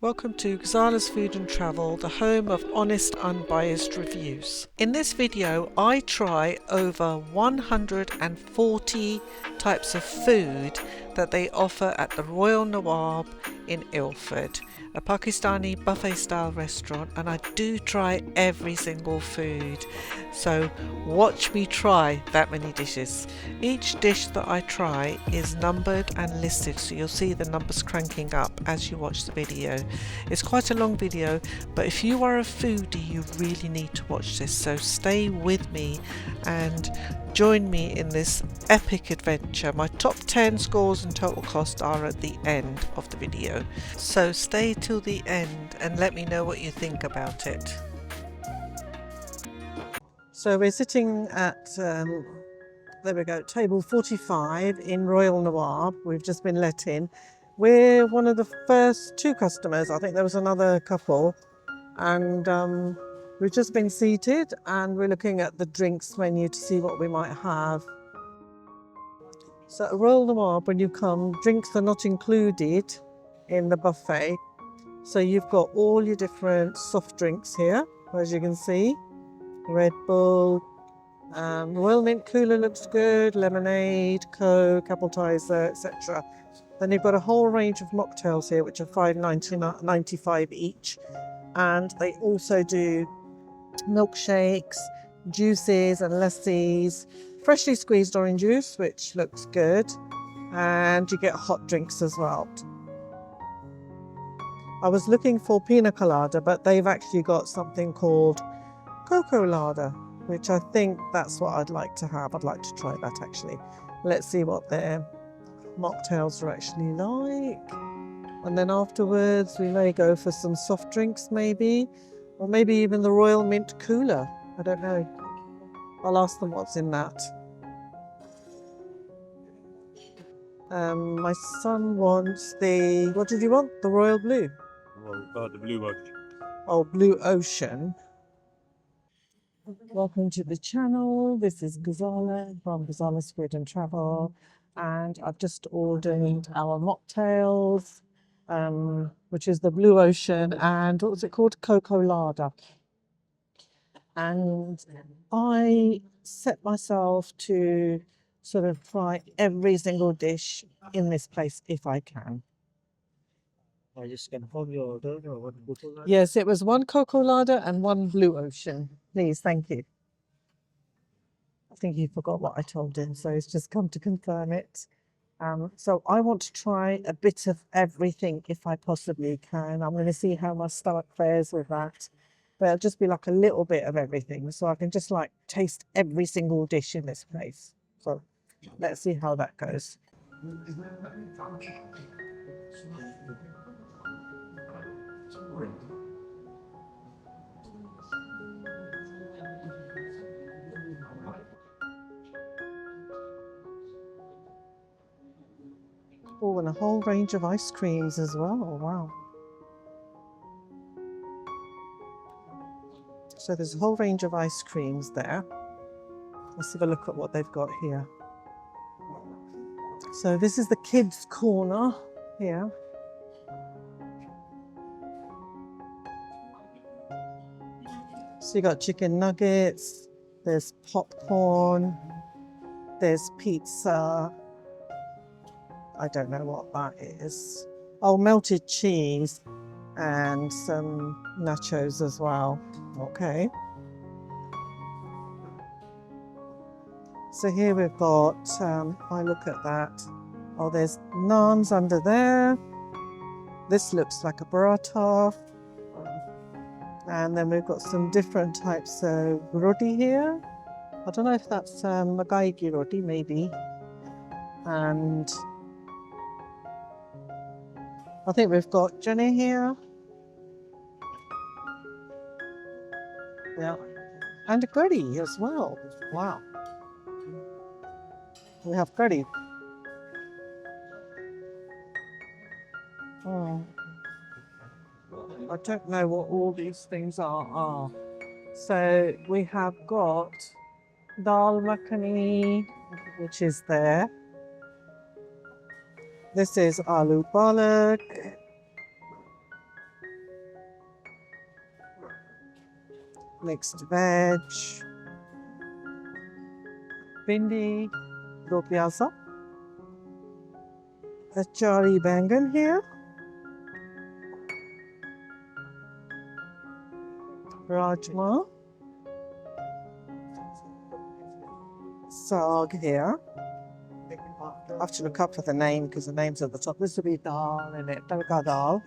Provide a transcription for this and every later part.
Welcome to Ghazala's Food and Travel, the home of honest, unbiased reviews. In this video, I try over 140 types of food that they offer at the Royal Nawaab in Ilford, a Pakistani buffet-style restaurant, and I do try every single food. So watch me try that many dishes. Each dish that I try is numbered and listed, so you'll see the numbers cranking up as you watch the video. It's quite a long video, but if you are a foodie, you really need to watch this, so stay with me and join me in this epic adventure. My top 10 scores and total cost are at the end of the video, so stay till the end and let me know what you think about it. So we're sitting at there we go, table 45 in Royal Nawaab. We've just been let in. We're one of the first two customers. I think there was another couple, and we've just been seated and we're looking at the drinks menu to see what we might have. So at Royal Nawaab, when you come, drinks are not included in the buffet. So you've got all your different soft drinks here, as you can see. Red Bull, Royal Mint Cooler looks good, lemonade, Coke, appetizer, etc. Then you've got a whole range of mocktails here, which are $5.95 each. And they also do milkshakes, juices and lassies, freshly squeezed orange juice, which looks good. And you get hot drinks as well. I was looking for pina colada, but they've actually got something called cocoa lada, which I think that's what I'd like to have. I'd like to try that actually. Let's see what their mocktails are actually like. And then afterwards we may go for some soft drinks maybe, or maybe even the Royal Mint Cooler. I don't know. I'll ask them what's in that. My son wants the, what did you want? The Royal Blue? The Blue Ocean. Oh, Blue Ocean. Welcome to the channel. This is Ghazala from Ghazala's Food and Travel, and I've just ordered our mocktails, which is the Blue Ocean and what was it called? Cocoa Lada. And I set myself to sort of try every single dish in this place if I can. I just confirm your order. Yes, it was one Cocoa Lada and one Blue Ocean. Please, thank you. I think he forgot what I told him, so he's just come to confirm it. So I want to try a bit of everything if I possibly can. I'm going to see how my stomach fares with that. But it'll just be like a little bit of everything, so I can just like taste every single dish in this place. So let's see how that goes. Oh, and a whole range of ice creams as well. Wow. So there's a whole range of ice creams there. Let's have a look at what they've got here. So this is the kids' corner here. So you got chicken nuggets, there's popcorn, there's pizza. I don't know what that is. Oh, melted cheese and some nachos as well. Okay. So here we've got, I look at that. Oh, there's naans under there. This looks like a paratha. And then we've got some different types of roti here. I don't know if that's makai ki roti, maybe. And I think we've got Jenny here. Yeah. And a curry as well. Wow. We have curry. Oh. I don't know what all these things are. So we have got dal makhani, which is there. This is aloo palak. mixed veg, bindi, do pyasa, achari bangan here, rajma, saag here. I have to look up for the name because the name's at the top. This will be dal in it, tadka dal.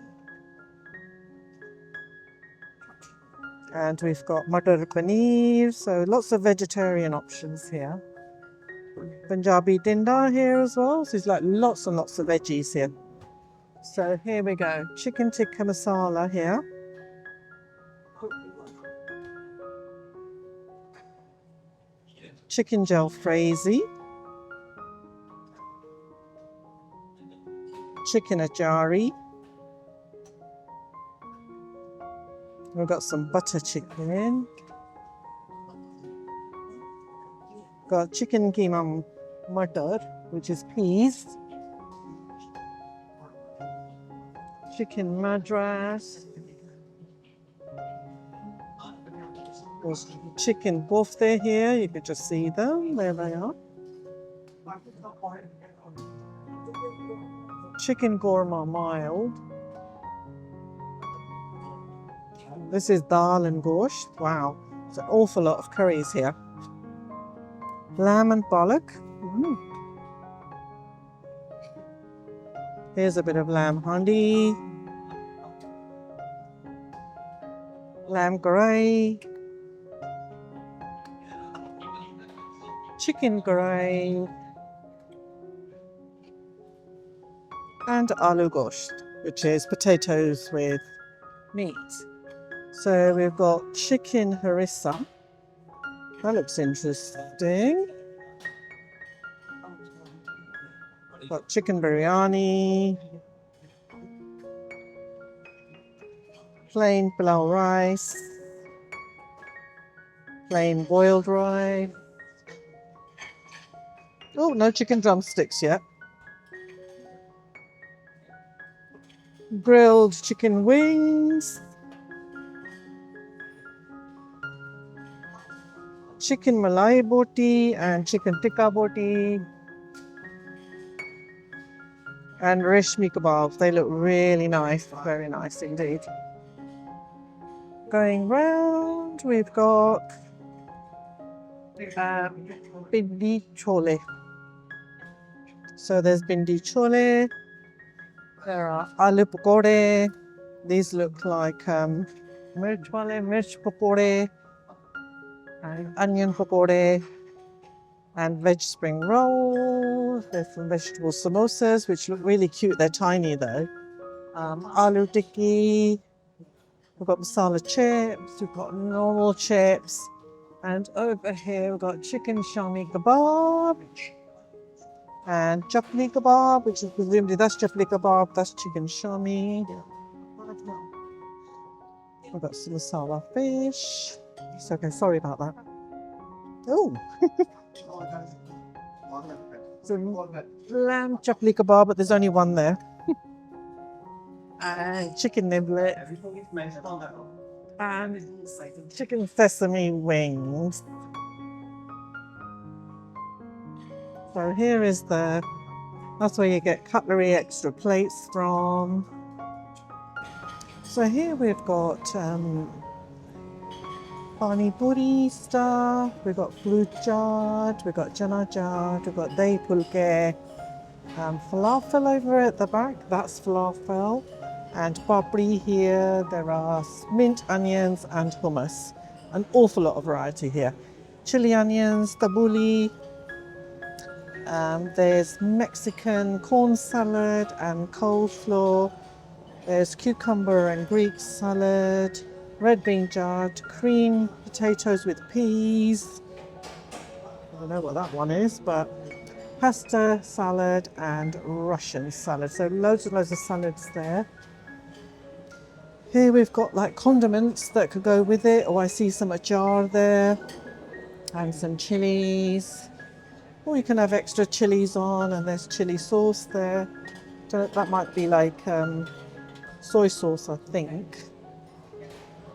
And we've got matar paneer, so lots of vegetarian options here. Punjabi dinda here as well, so there's like lots and lots of veggies here. So here we go, chicken tikka masala here. Chicken jalfrezi. Chicken ajari. We've got some butter chicken. Got chicken keema matar, which is peas. Chicken madras. There's chicken kofta here, you can just see them, there they are. Chicken korma mild. This is dal and gosht. Wow, there's an awful lot of curries here. Lamb and palak. Here's a bit of lamb handi. Lamb gray. Chicken gray. And aloo gosht, which is potatoes with meat. So we've got chicken harissa. That looks interesting. Got chicken biryani. Plain pilau rice. Plain boiled rice. Oh, no chicken drumsticks yet. Grilled chicken wings. Chicken malai boti and chicken tikka boti. And reshmi kebabs. They look really nice, very nice indeed. Going round, we've got bindi chole. So there's bindi chole. There are aloo pakode. These look like mirch pakode, and onion pakode, and veg spring rolls. There's some vegetable samosas, which look really cute. They're tiny though. Aloo tikki. We've got masala chips. We've got normal chips. And over here we've got chicken shami kebab. And chapli kebab, which is presumably that's chapli kebab, that's chicken shami. We've got some masala fish. It's okay, sorry about that. Oh! So lamb chapli kebab, but there's only one there. And chicken niblet. And chicken sesame wings. So here is that's where you get cutlery extra plates from. So here we've got pani puri stuff, we've got fruit chaat, we've got chana chaat, we've got dahi pulke, falafel over at the back, that's falafel, and papri here, there are mint onions and hummus. An awful lot of variety here. Chili onions, tabbouleh. There's Mexican corn salad and coleslaw. There's cucumber and Greek salad, red bean chaat, cream potatoes with peas. I don't know what that one is, but pasta salad and Russian salad. So loads and loads of salads there. Here we've got like condiments that could go with it. Oh, I see some achar there and some chilies. Or you can have extra chilies on, and there's chili sauce there. That might be like soy sauce, I think.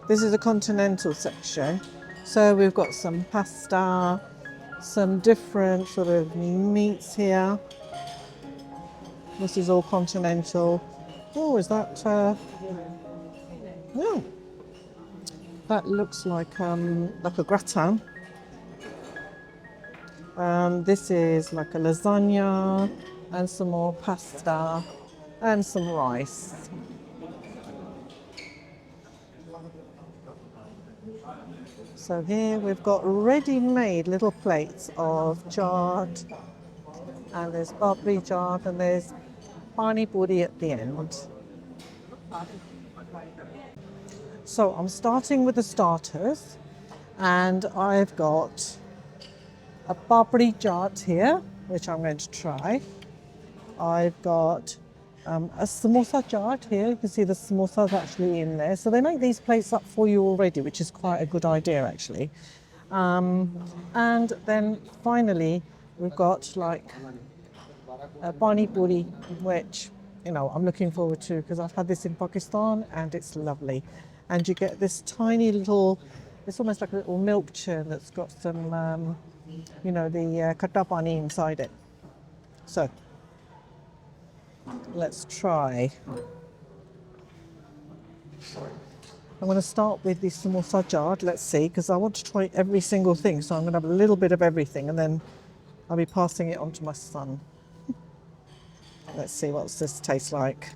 This is a continental section. So we've got some pasta, some different sort of meats here. This is all continental. Oh, is that, no, that looks like a gratin. This is like a lasagna and some more pasta and some rice. So here we've got ready-made little plates of chaat, and there's papri chaat, and there's pani puri at the end. So I'm starting with the starters, and I've got a papri chaat here, which I'm going to try. I've got a samosa chaat here. You can see the samosa's actually in there. So they make these plates up for you already, which is quite a good idea actually. And then finally, we've got like a pani puri, which, you know, I'm looking forward to because I've had this in Pakistan and it's lovely. And you get this tiny little, it's almost like a little milk churn that's got some, you know, the khatta pani inside it. So let's try. I'm going to start with the samosa chaat, let's see, because I want to try every single thing. So I'm going to have a little bit of everything and then I'll be passing it on to my son. Let's see what this tastes like.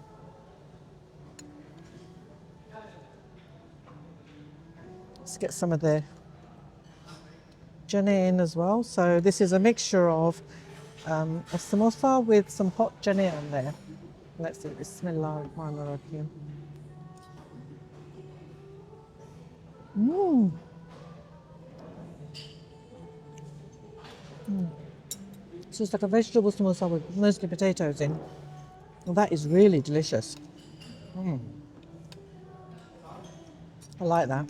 Let's get some of the chane in as well. So this is a mixture of a samosa with some hot chane on there. Let's see, Bismillah ar-Rahman ar-Rahim. So it's like a vegetable samosa with mostly potatoes in. Well, that is really delicious. I like that.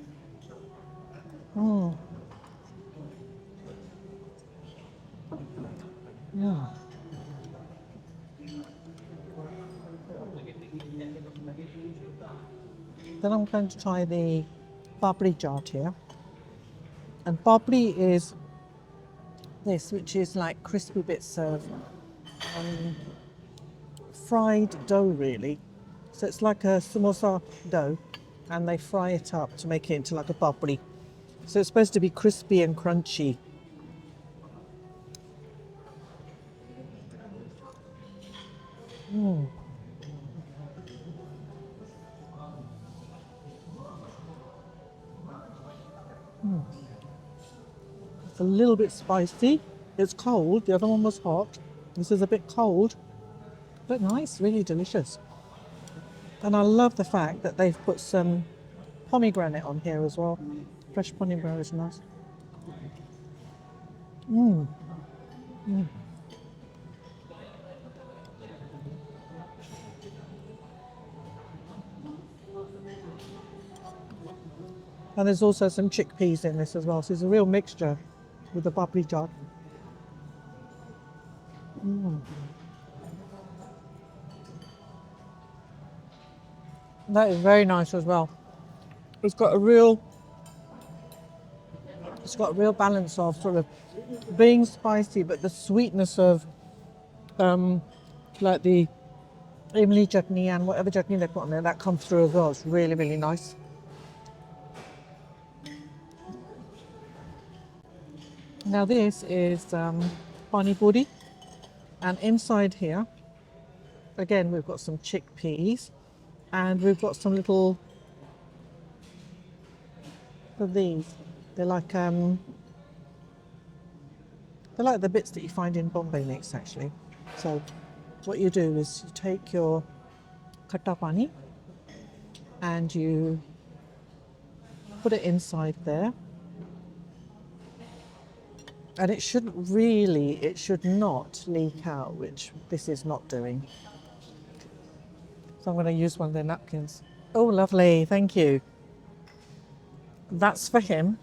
Yeah. Then I'm going to try the papri chaat here. And papri is this, which is like crispy bits of fried dough, really. So it's like a samosa dough, and they fry it up to make it into like a papri. So it's supposed to be crispy and crunchy. It's a little bit spicy. It's cold. The other one was hot. This is a bit cold, but nice, really delicious. And I love the fact that they've put some pomegranate on here as well. Fresh pomegranate is nice. And there's also some chickpeas in this as well. So it's a real mixture with the papri chaat. That is very nice as well. It's got a real balance of sort of being spicy, but the sweetness of like the imli chutney and whatever chutney they put on there, that comes through as well. It's really, really nice. Now this is pani puri, and inside here, again, we've got some chickpeas, and we've got some little of these. They're like the bits that you find in Bombay mix, actually. So what you do is you take your khatta pani and you put it inside there. And it should not leak out, which this is not doing. So I'm going to use one of their napkins. Oh, lovely, thank you. That's for him.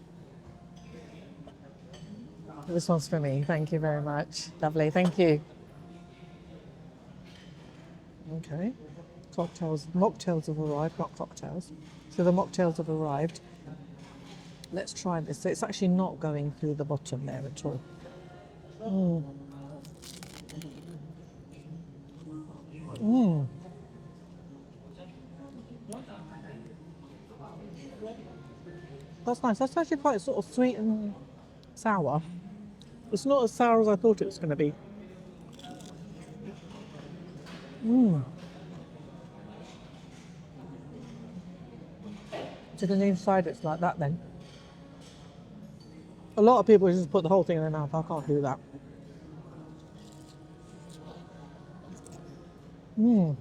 This one's for me, thank you very much. Lovely, thank you. Okay, cocktails, mocktails have arrived, not cocktails. So the mocktails have arrived. Let's try this. So it's actually not going through the bottom there at all. Mm. Mm. That's nice. That's actually quite sort of sweet and sour. It's not as sour as I thought it was going to be. Mm. So the inside it's like that then. A lot of people just put the whole thing in their mouth. I can't do that. Mm.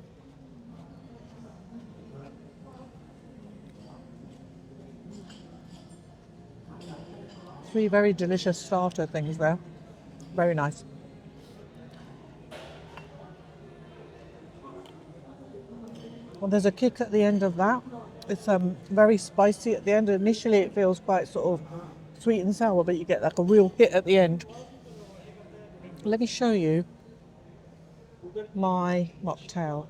Three very delicious starter things there. Very nice. Well, there's a kick at the end of that. It's very spicy at the end. Initially it feels quite sort of sweet and sour, but you get like a real hit at the end. Let me show you my mocktail.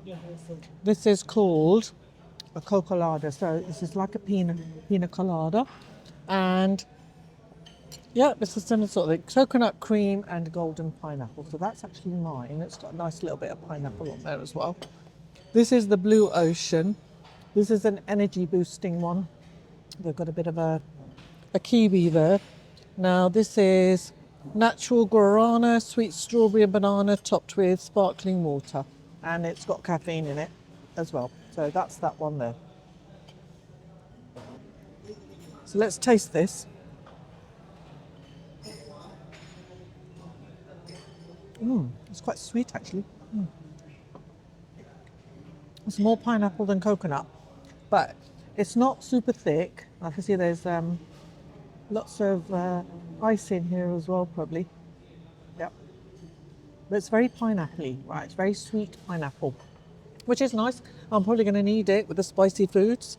This is called a colada. So this is like a pina colada. And yeah, it's a similar sort of thing. Coconut cream and golden pineapple. So that's actually mine. It's got a nice little bit of pineapple on there as well. This is the Blue Ocean. This is an energy boosting one. They've got a bit of a kiwi there. Now this is natural guarana, sweet strawberry and banana topped with sparkling water. And it's got caffeine in it as well. So that's that one there. So let's taste this. It's quite sweet actually. It's more pineapple than coconut, but it's not super thick. I can see there's lots of ice in here as well, probably. Yep. But it's very pineapple-y, right? It's very sweet pineapple, which is nice. I'm probably going to need it with the spicy foods.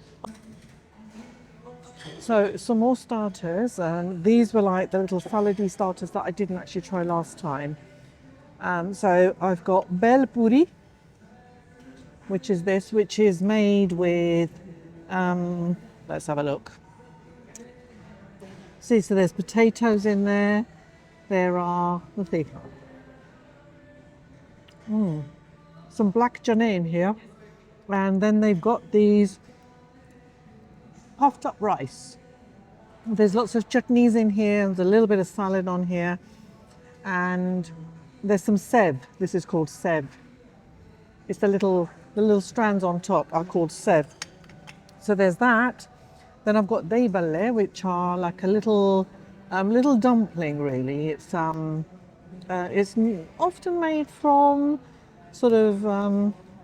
So some more starters, and these were like the little salady starters that I didn't actually try last time. So I've got bel puri, which is this, which is made with, let's have a look. See, so there's potatoes in there. There are, let's see, some black chana in here. And then they've got these puffed up rice. There's lots of chutneys in here. There's a little bit of salad on here. And there's some sev. This is called sev. It's the little strands on top are called sev. So there's that. Then I've got devalle, which are like a little dumpling really. It's often made from sort of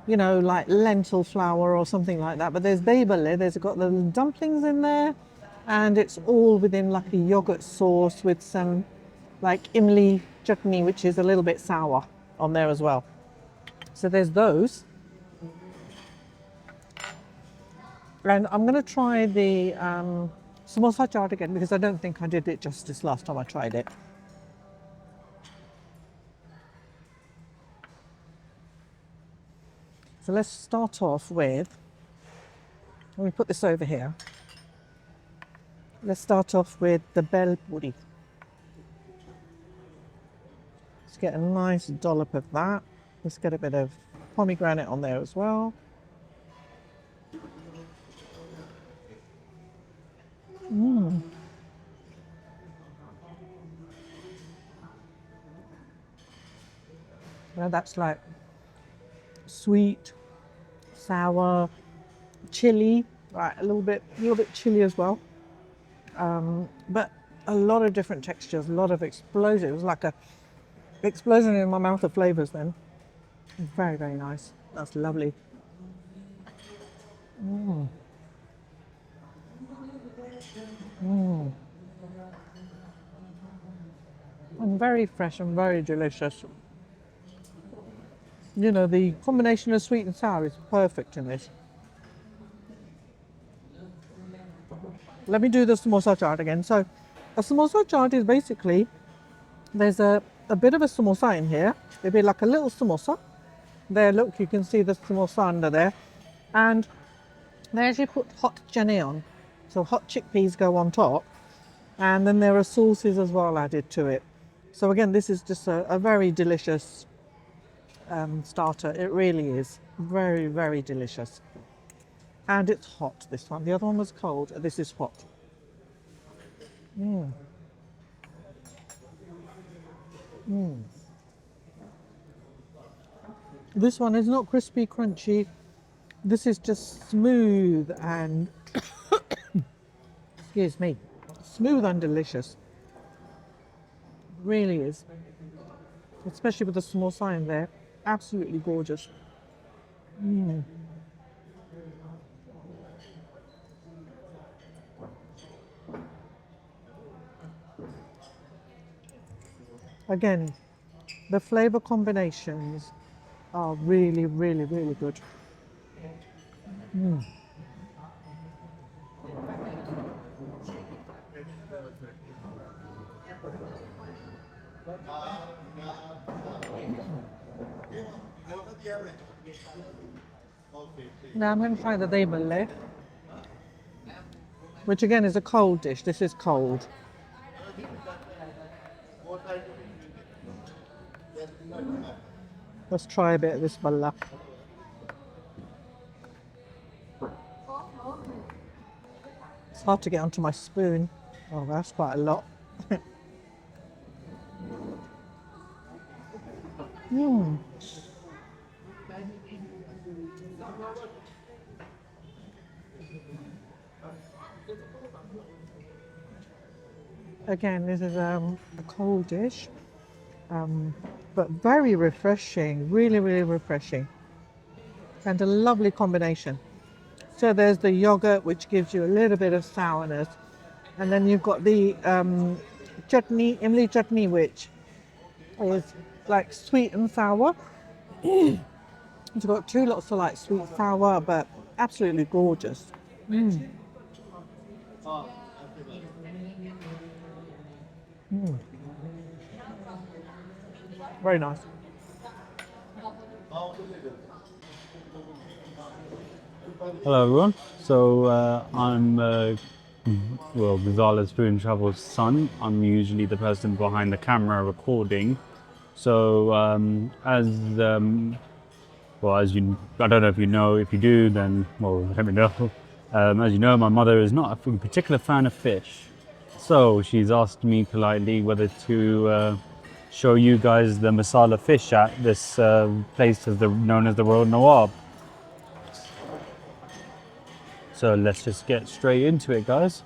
like lentil flour or something like that. But there's devalle. There's got the dumplings in there, and it's all within like a yogurt sauce with some like imli chutney, which is a little bit sour on there as well. So there's those. And I'm going to try the samosa chaat again because I don't think I did it justice last time I tried it. So let's start off with, let me put this over here. Let's start off with the bel puri. Let's get a nice dollop of that. Let's get a bit of pomegranate on there as well. Now that's like sweet, sour, chili, right? A little bit chili as well. But a lot of different textures, a lot of explosion. It was like a explosion in my mouth of flavors then. Very, very nice. That's lovely. And very fresh and very delicious. You know, the combination of sweet and sour is perfect in this. Let me do the samosa chaat again. So a samosa chaat is basically, there's a bit of a samosa in here. It'd be like a little samosa. There, look, you can see the samosa under there. And They actually put hot chane on, so hot chickpeas go on top, and then there are sauces as well added to it. So again, this is just a very delicious starter. It really is very, very delicious. And it's hot, this one. The other one was cold, this is hot. This one is not crispy, crunchy. This is just smooth and, excuse me, smooth and delicious. Really is. Especially with the small sign there. Absolutely gorgeous. Again, the flavor combinations are really, really, really good. Now I'm going to try the debole, which again is a cold dish. This is cold. Let's try a bit of this balla. It's hard to get onto my spoon. Oh, that's quite a lot. Again, this is a cold dish, but very refreshing. Really, really refreshing. And a lovely combination. So there's the yogurt, which gives you a little bit of sourness. And then you've got the chutney, imli chutney, which is like sweet and sour. It's got two lots of like sweet sour, but absolutely gorgeous. Very nice. Hello everyone. So I'm well, Ghazala's Food and Travel's son. I'm usually the person behind the camera recording. So as you, I don't know if you know. If you do, then well, let me know. As you know, my mother is not a particular fan of fish, so she's asked me politely whether to show you guys the masala fish at this place known as the Royal Nawaab. So let's just get straight into it, guys.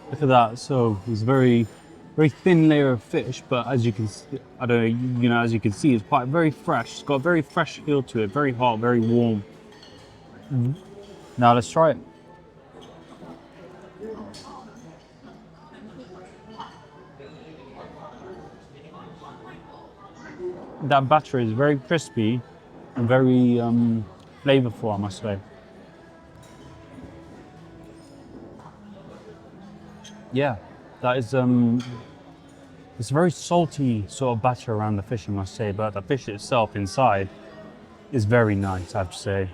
Look at that. So it's very, very thin layer of fish, but as you can see, I don't know, as you can see, it's quite very fresh. It's got a very fresh feel to it, very hot, very warm. Now let's try it. That batter is very crispy and very flavorful, I must say. Yeah, that is it's a very salty sort of batter around the fish, I must say, but the fish itself inside is very nice, I have to say.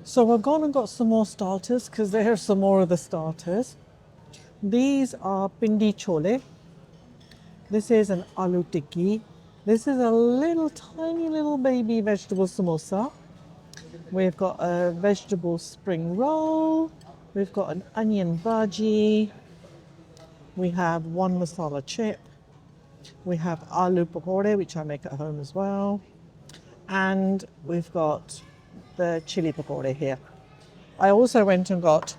So I've gone and got some more starters because there are some more of the starters. These are pindi chole. This is an aloo tikki. This is a little tiny little baby vegetable samosa. We've got a vegetable spring roll. We've got an onion bhaji. We have one masala chip. We have aloo pakode, which I make at home as well. And we've got the chili pakode here. I also went and got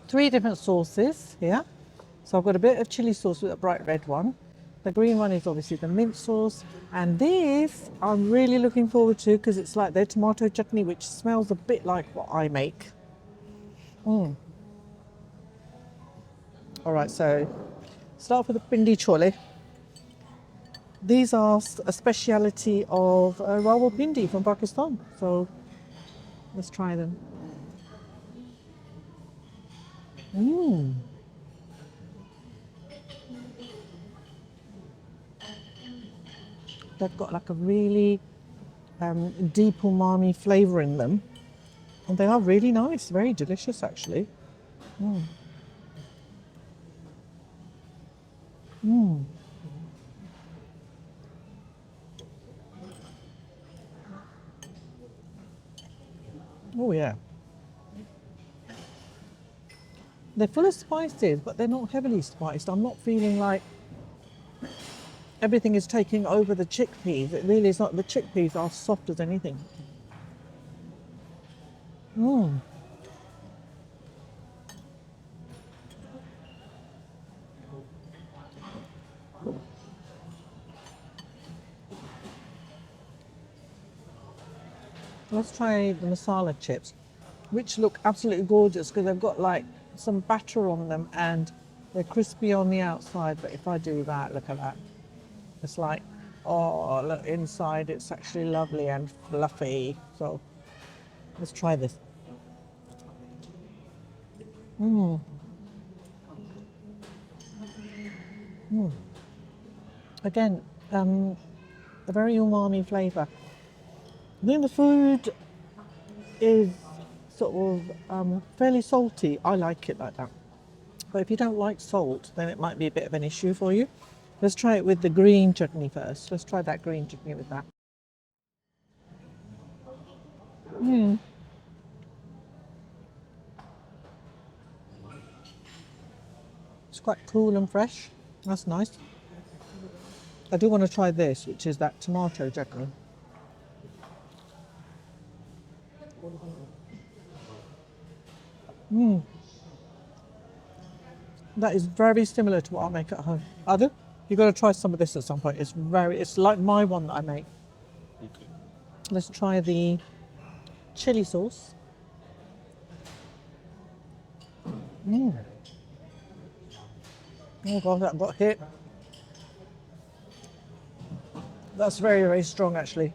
3 different sauces here. So I've got a bit of chili sauce with a bright red one. The green one is obviously the mint sauce. And this I'm really looking forward to because it's like their tomato chutney, which smells a bit like what I make. All right, so start with the pindi chole. These are a speciality of Rawalpindi from Pakistan. So let's try them. They've got like a really deep umami flavour in them. And they are really nice, very delicious actually. Oh yeah. They're full of spices, but they're not heavily spiced. I'm not feeling like everything is taking over the chickpeas. It really is not. The chickpeas are soft as anything. Let's try the masala chips, which look absolutely gorgeous because they've got like some batter on them and they're crispy on the outside. But if I do that, look at that. It's like, oh, look, inside it's actually lovely and fluffy. So let's try this. Again, a very umami flavour. I think the food is sort of fairly salty. I like it like that. But if you don't like salt, then it might be a bit of an issue for you. Let's try it with the green chutney first. Let's try that green chutney with that. It's quite cool and fresh. That's nice. I do want to try this, which is that tomato chutney. That is very similar to what I make at home. Adu, you've got to try some of this at some point. It's like my one that I make. Let's try the chili sauce. Oh god, that got hit. That's very, very strong actually.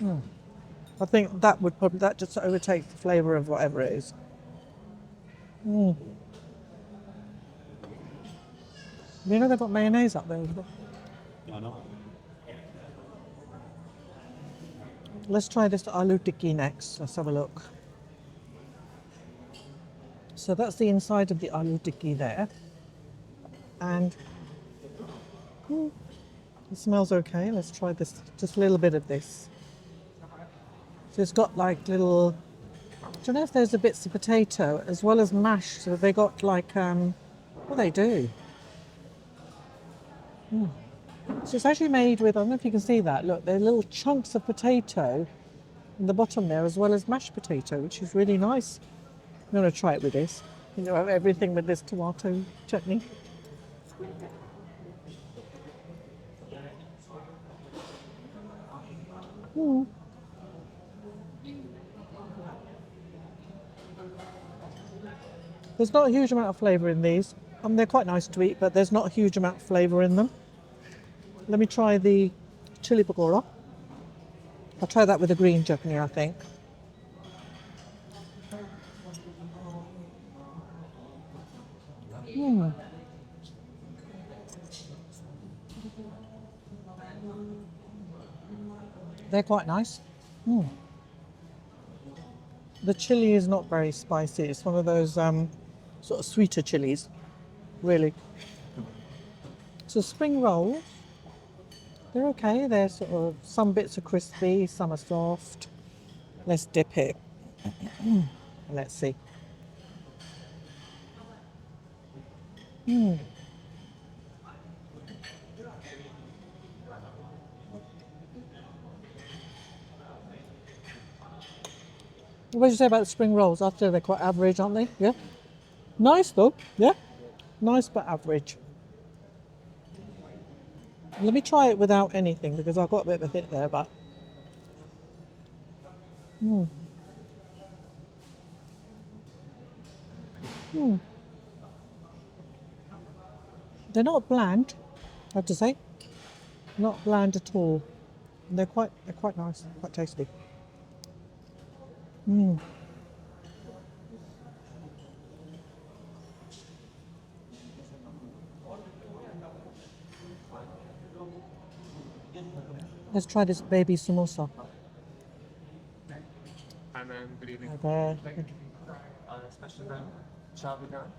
I think that just overtakes the flavour of whatever it is. You know they've got mayonnaise up there. Let's try this aloo tikki next. Let's have a look. So that's the inside of the aloo tikki there. And it smells okay. Let's try this, just a little bit of this. So it's got like little, I don't know if there's a bits of potato as well as mash. So they got like, what they do? So it's actually made with, I don't know if you can see that, look, they're little chunks of potato in the bottom there as well as mashed potato, which is really nice. I'm going to try it with this. You know, everything with this tomato chutney. There's not a huge amount of flavour in these. They're quite nice to eat, but there's not a huge amount of flavour in them. Let me try the chili pakora. I'll try that with the green chutney, I think. They're quite nice. The chili is not very spicy. It's one of those sort of sweeter chilies, really. So spring rolls, they're okay. They're sort of, some bits are crispy, some are soft. Let's dip it. Let's see. What did you say about the spring rolls? I'd say they're quite average, aren't they? Yeah. Nice though. Yeah. Nice but average. Let me try it without anything because I've got a bit of a hit there, but they're not bland, I have to say. Not bland at all. They're quite nice, quite tasty. Let's try this baby samosa. Hi ma'am, good evening. There. Special naan, shahi naan.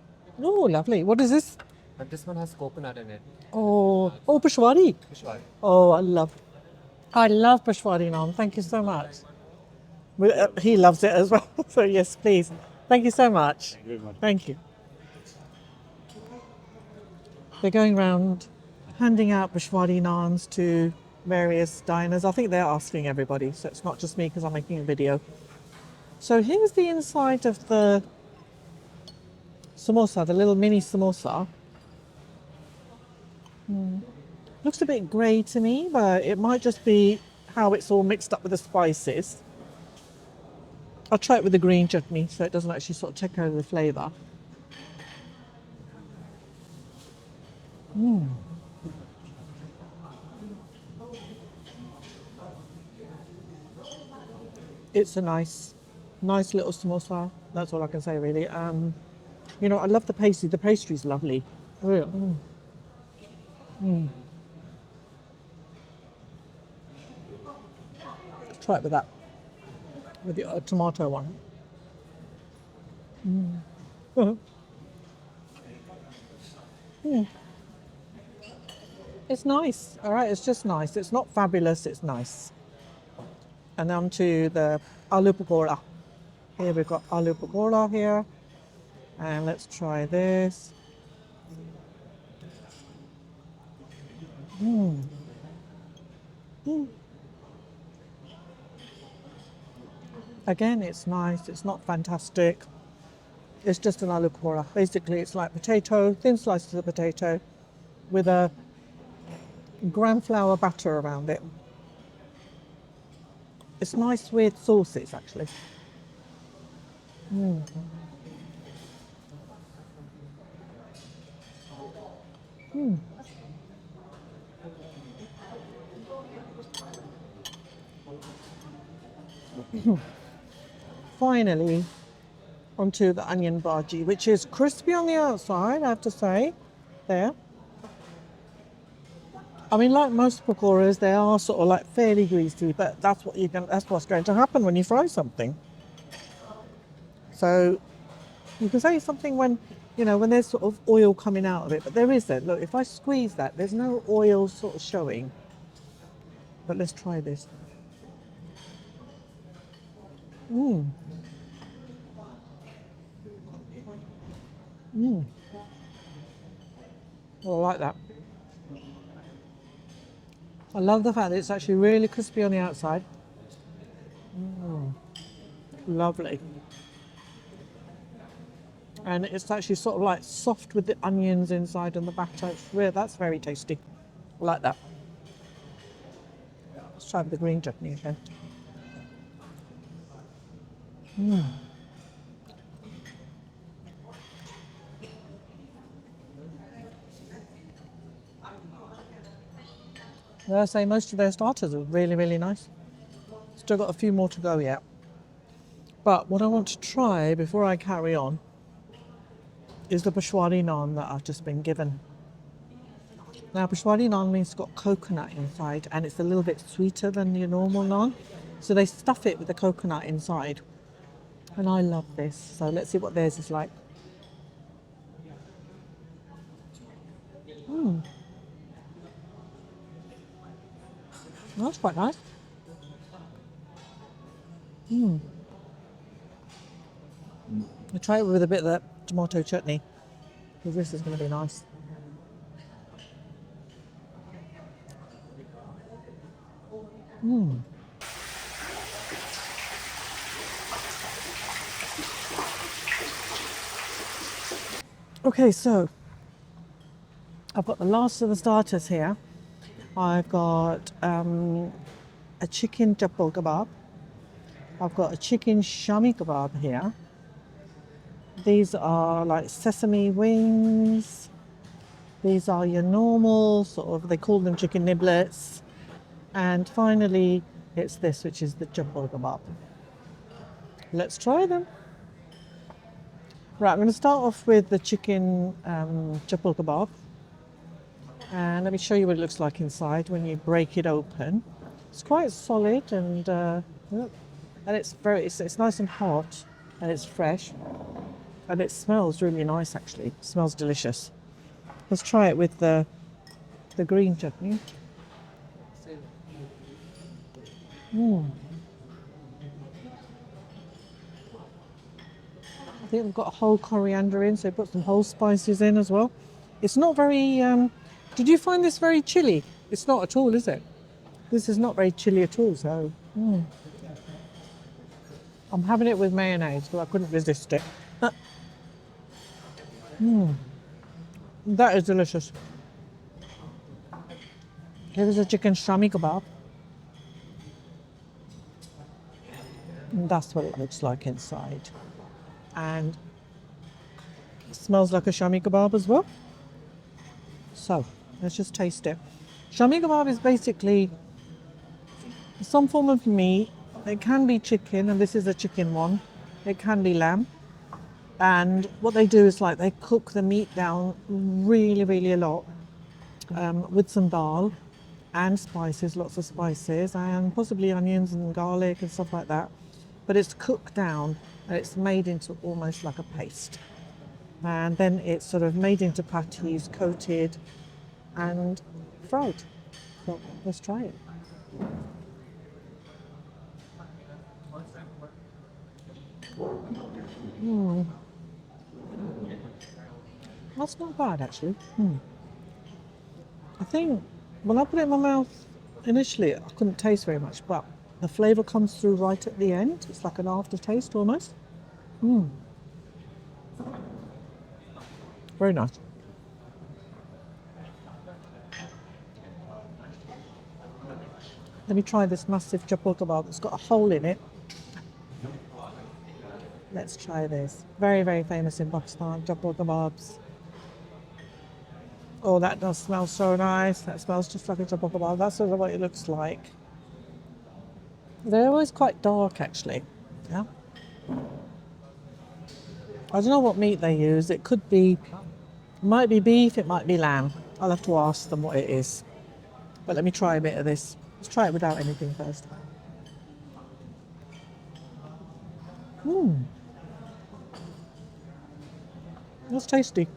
Oh, lovely. What is this? And this one has coconut in it. Oh, Peshwari. Vishal. Oh, I love Peshwari naan. Thank you so much. He loves it as well. So yes, please. Thank you so much. Very much. Thank you. They're going around handing out Peshwari naans to various diners. I think they're asking everybody, so it's not just me because I'm making a video. So here's the inside of the samosa, the little mini samosa. Looks a bit grey to me, but it might just be how it's all mixed up with the spices. I'll try it with the green chutney so it doesn't actually sort of take over the flavour. It's a nice little samosa. That's all I can say really. You know, I love the pastry. The pastry's lovely. Real. Try it with that, with the tomato one. It's nice. All right, it's just nice. It's not fabulous. It's nice. And on to the aloo pakoda. Here we've got aloo pakoda here, and let's try this. Again, it's nice. It's not fantastic. It's just an aloo pakoda. Basically, it's like potato, thin slices of potato, with a gram flour batter around it. It's nice with sauces, actually. Finally, onto the onion bhaji, which is crispy on the outside, I have to say. There. I mean, like most pakoras, they are sort of like fairly greasy, but that's what's going to happen when you fry something. So you can say something when, you know, when there's sort of oil coming out of it, but there isn't. Look, if I squeeze that, there's no oil sort of showing. But let's try this. Oh, I like that. I love the fact that it's actually really crispy on the outside. Lovely. And it's actually sort of like soft with the onions inside and the batter. That's very tasty. I like that. Let's try with the green chutney again. I say most of their starters are really, really nice. Still got a few more to go yet. But what I want to try before I carry on is the Peshwari naan that I've just been given. Now, Peshwari naan means it's got coconut inside and it's a little bit sweeter than your normal naan. So they stuff it with the coconut inside. And I love this. So let's see what theirs is like. That's quite nice. I'll try it with a bit of that tomato chutney, because this is going to be nice. Okay, so I've got the last of the starters here. I've got a chicken jabal kebab. I've got a chicken shami kebab here. These are like sesame wings. These are your normal sort of, they call them chicken niblets. And finally, it's this, which is the jabal kebab. Let's try them. Right, I'm going to start off with the chicken jabal kebab. And let me show you what it looks like inside when you break it open. It's quite solid and it's nice and hot and it's fresh and it smells really nice actually. It smells delicious. Let's try it with the green chutney. I think we've got a whole coriander in, so put some whole spices in as well. It's not very. Did you find this very chilly? It's not at all, is it? This is not very chilly at all. So I'm having it with mayonnaise because I couldn't resist it. That is delicious. Here is a chicken shami kebab. And that's what it looks like inside. And it smells like a shami kebab as well. So let's just taste it. Shami kebab is basically some form of meat. It can be chicken, and this is a chicken one. It can be lamb. And what they do is like they cook the meat down really, really a lot with some dal and spices, lots of spices, and possibly onions and garlic and stuff like that. But it's cooked down and it's made into almost like a paste. And then it's sort of made into patties, coated and fried. So let's try it. That's not bad actually. I think when I put it in my mouth initially, I couldn't taste very much, but the flavour comes through right at the end. It's like an aftertaste almost. Very nice. Let me try this massive chapul kebab that's got a hole in it. Let's try this. Very, very famous in Pakistan, chapul kebabs. Oh, that does smell so nice. That smells just like a chapul kebab. That's sort of what it looks like. They're always quite dark, actually. Yeah. I don't know what meat they use. It could be, might be beef, it might be lamb. I'll have to ask them what it is. But let me try a bit of this. Let's try it without anything first. That's tasty.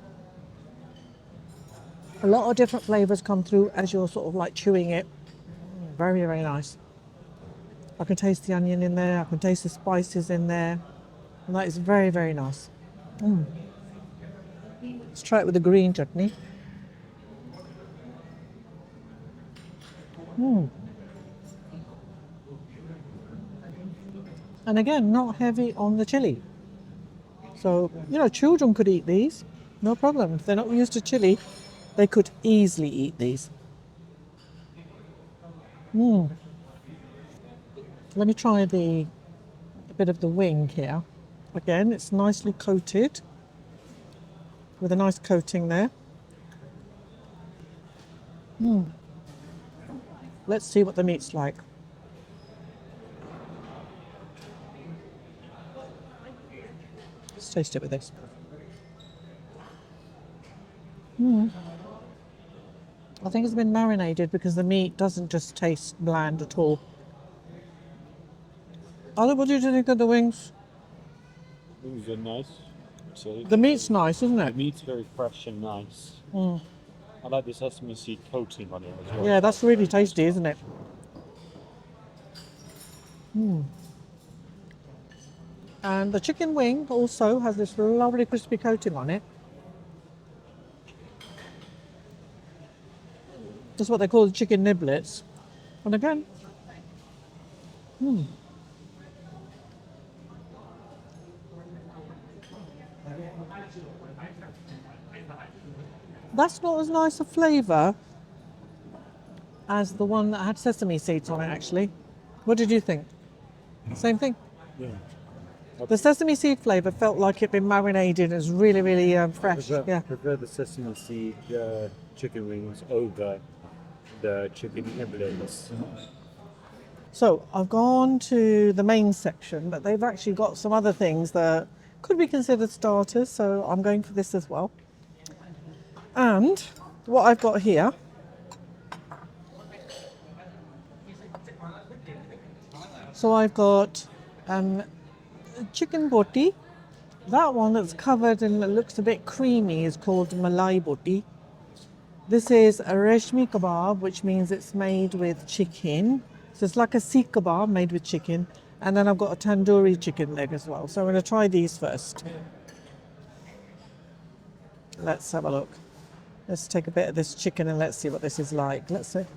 A lot of different flavours come through as you're sort of like chewing it. Very, very nice. I can taste the onion in there. I can taste the spices in there. And that is very, very nice. Let's try it with the green chutney. And again, not heavy on the chili. So, you know, children could eat these, no problem. If they're not used to chili, they could easily eat these. Let me try a bit of the wing here. Again, it's nicely coated with a nice coating there. Let's see what the meat's like. Let's taste it with this. I think it's been marinated because the meat doesn't just taste bland at all. Ali, what do you think of the wings? Wings are nice. So The meat's nice, isn't the it? meat's very fresh and nice. I like the sesame seed coating on it as well. Yeah, that's really tasty, isn't it? And the chicken wing also has this lovely crispy coating on it. That's what they call the chicken niblets. And again, that's not as nice a flavour as the one that had sesame seeds on it, actually. What did you think? Same thing? Yeah. The sesame seed flavour felt like it'd been marinated. It was really, really fresh. I prefer the sesame seed chicken wings over the chicken niblets. So I've gone to the main section, but they've actually got some other things that could be considered starters, so I'm going for this as well. And what I've got here So I've got chicken boti. That one that's covered and looks a bit creamy is called malai boti. This is a reshmi kebab, which means it's made with chicken. So it's like a seekh kebab made with chicken. And then I've got a tandoori chicken leg as well. So I'm going to try these first. Let's have a look. Let's take a bit of this chicken and let's see what this is like. Let's see. It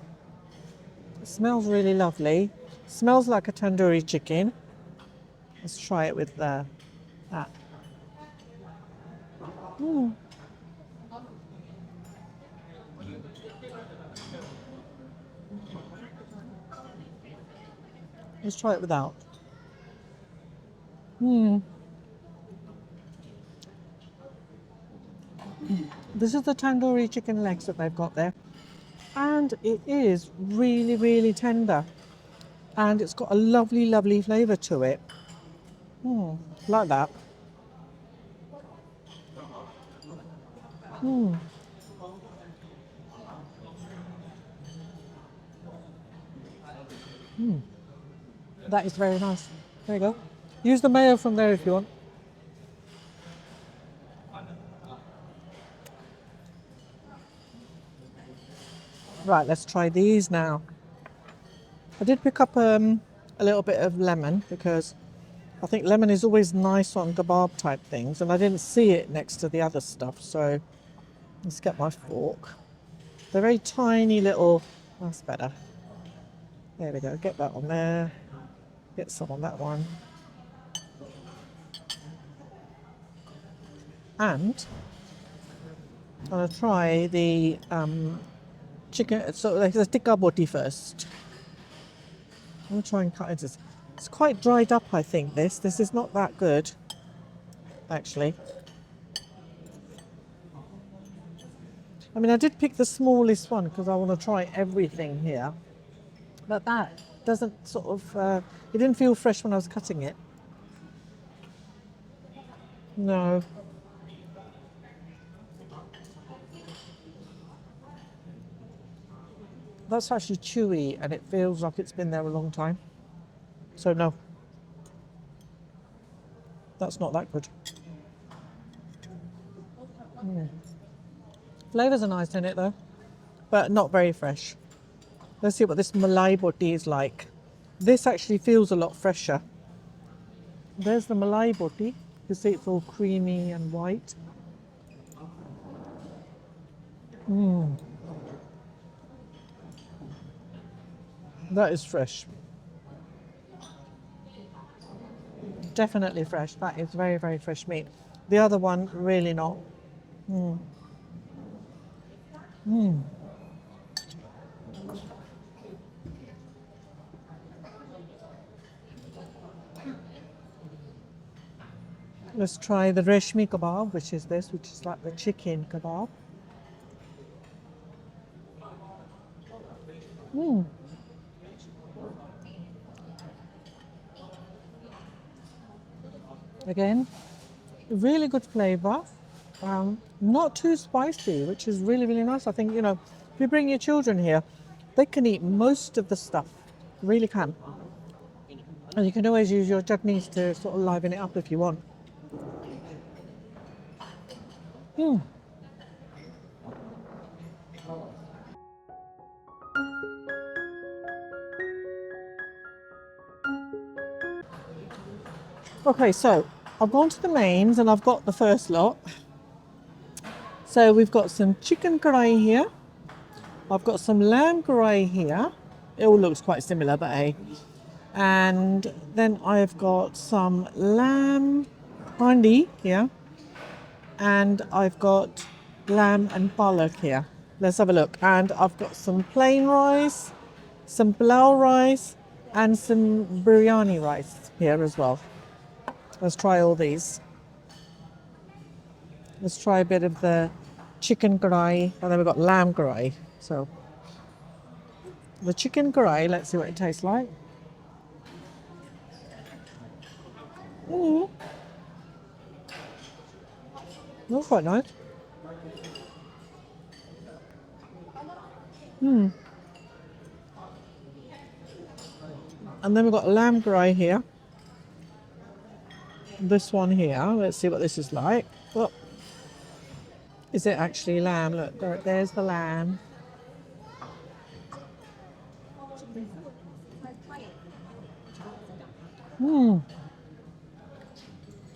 smells really lovely. Smells like a tandoori chicken. Let's try it with that. Mm. Let's try it without. This is the tandoori chicken legs that they've got there. And it is really, really tender. And it's got a lovely, lovely flavour to it. Like that. That is very nice. There you go. Use the mayo from there if you want. Right, let's try these now. I did pick up a little bit of lemon because I think lemon is always nice on kebab type things, and I didn't see it next to the other stuff, so let's get my fork. They're very tiny little, that's better. There we go, get that on there. Get some on that one. And I'm going to try the chicken, so like the tikka boti first. I'm going to try and cut it. It's quite dried up, I think, this. This is not that good, actually. I mean, I did pick the smallest one because I want to try everything here. But that doesn't sort of, it didn't feel fresh when I was cutting it. No. That's actually chewy and it feels like it's been there a long time. So no. That's not that good. Flavours are nice in it though, but not very fresh. Let's see what this malai boti is like. This actually feels a lot fresher. There's the malai boti. You see it's all creamy and white. That is fresh. Definitely fresh. That is very, very fresh meat. The other one, really not. Let's try the reshmi kebab, which is this, which is like the chicken kebab. Again, really good flavour. Not too spicy, which is really, really nice. I think, you know, if you bring your children here, they can eat most of the stuff. Really can. And you can always use your chutneys to sort of liven it up if you want. Okay, so I've gone to the mains and I've got the first lot. So we've got some chicken karai here. I've got some lamb karai here. It all looks quite similar, but hey. And then I've got some lamb handi here. And I've got lamb and palak here. Let's have a look. And I've got some plain rice, some pilau rice, and some biryani rice here as well. Let's try all these. Let's try a bit of the chicken karai, and then we've got lamb karai. So the chicken karai, let's see what it tastes like. That's quite nice. And then we've got lamb gray here. This one here. Let's see what this is like. Oh, is it actually lamb? Look, there's the lamb.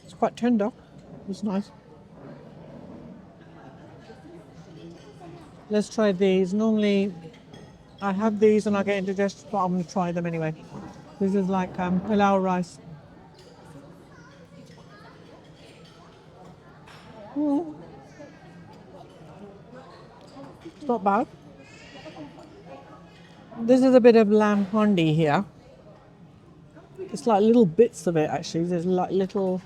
It's quite tender. It's nice. Let's try these. Normally, I have these and I get indigestion, but I'm going to try them anyway. This is like halal rice. It's not bad. This is a bit of lamb handi here. It's like little bits of it actually. There's like little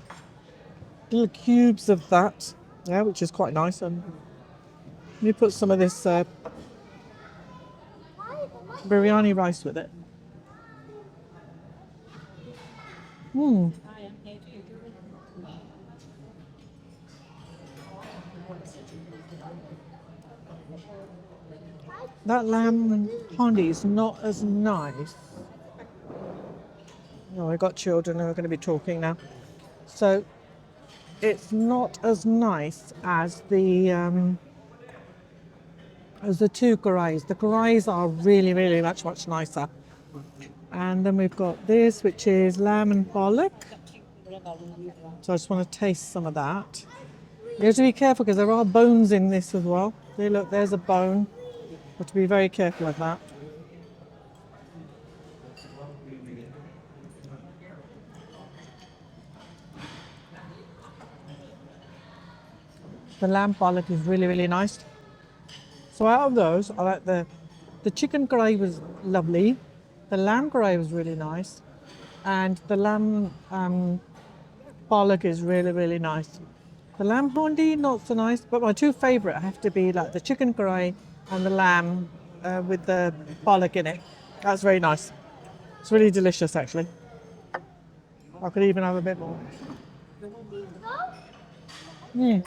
cubes of that, yeah, which is quite nice. And you put some of this biryani rice with it. That lamb handi is not as nice. Oh, I got children who are going to be talking now. So it's not as nice as the two curries. The curries are really, really much nicer. And then we've got this, which is lamb and pollock. So I just want to taste some of that. You have to be careful because there are bones in this as well. See, look, there's a bone. You have to be very careful with that. The lamb pollock is really, really nice. So out of those, I like the chicken curry was lovely. The lamb curry was really nice. And the lamb pollock is really, really nice. The lamb handi, not so nice, but my two favourite have to be like the chicken curry and the lamb with the pollock in it. That's very nice. It's really delicious actually. I could even have a bit more. Yeah.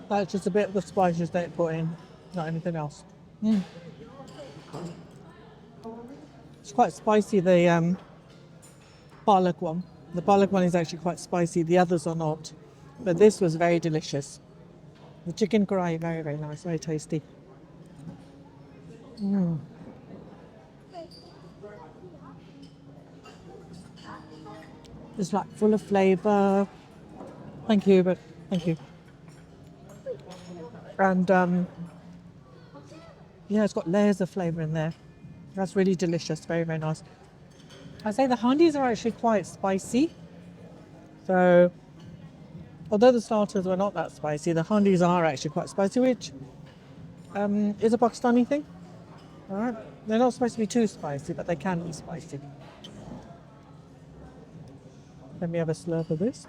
That's just a bit of the spices they put in, not anything else. It's quite spicy, the pollock one. The pollock one is actually quite spicy, the others are not. But this was very delicious. The chicken curry, very, very nice, very tasty. It's like full of flavour. Thank you, but thank you. And yeah, it's got layers of flavour in there. That's really delicious, very, very nice. I say the handis are actually quite spicy. So, although the starters were not that spicy, the handis are actually quite spicy, which is a Pakistani thing. All right, they're not supposed to be too spicy, but they can be spicy. Let me have a slurp of this.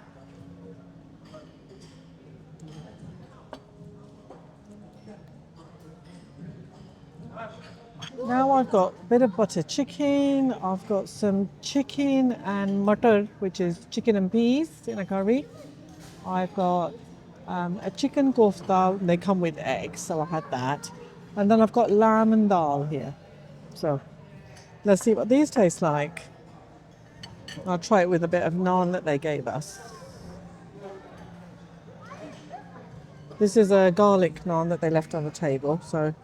Now I've got a bit of butter chicken, I've got some chicken and mutton, which is chicken and peas in a curry. I've got a chicken kofta, they come with eggs, so I had that. And then I've got lamb and dal here. So let's see what these taste like. I'll try it with a bit of naan that they gave us. This is a garlic naan that they left on the table, so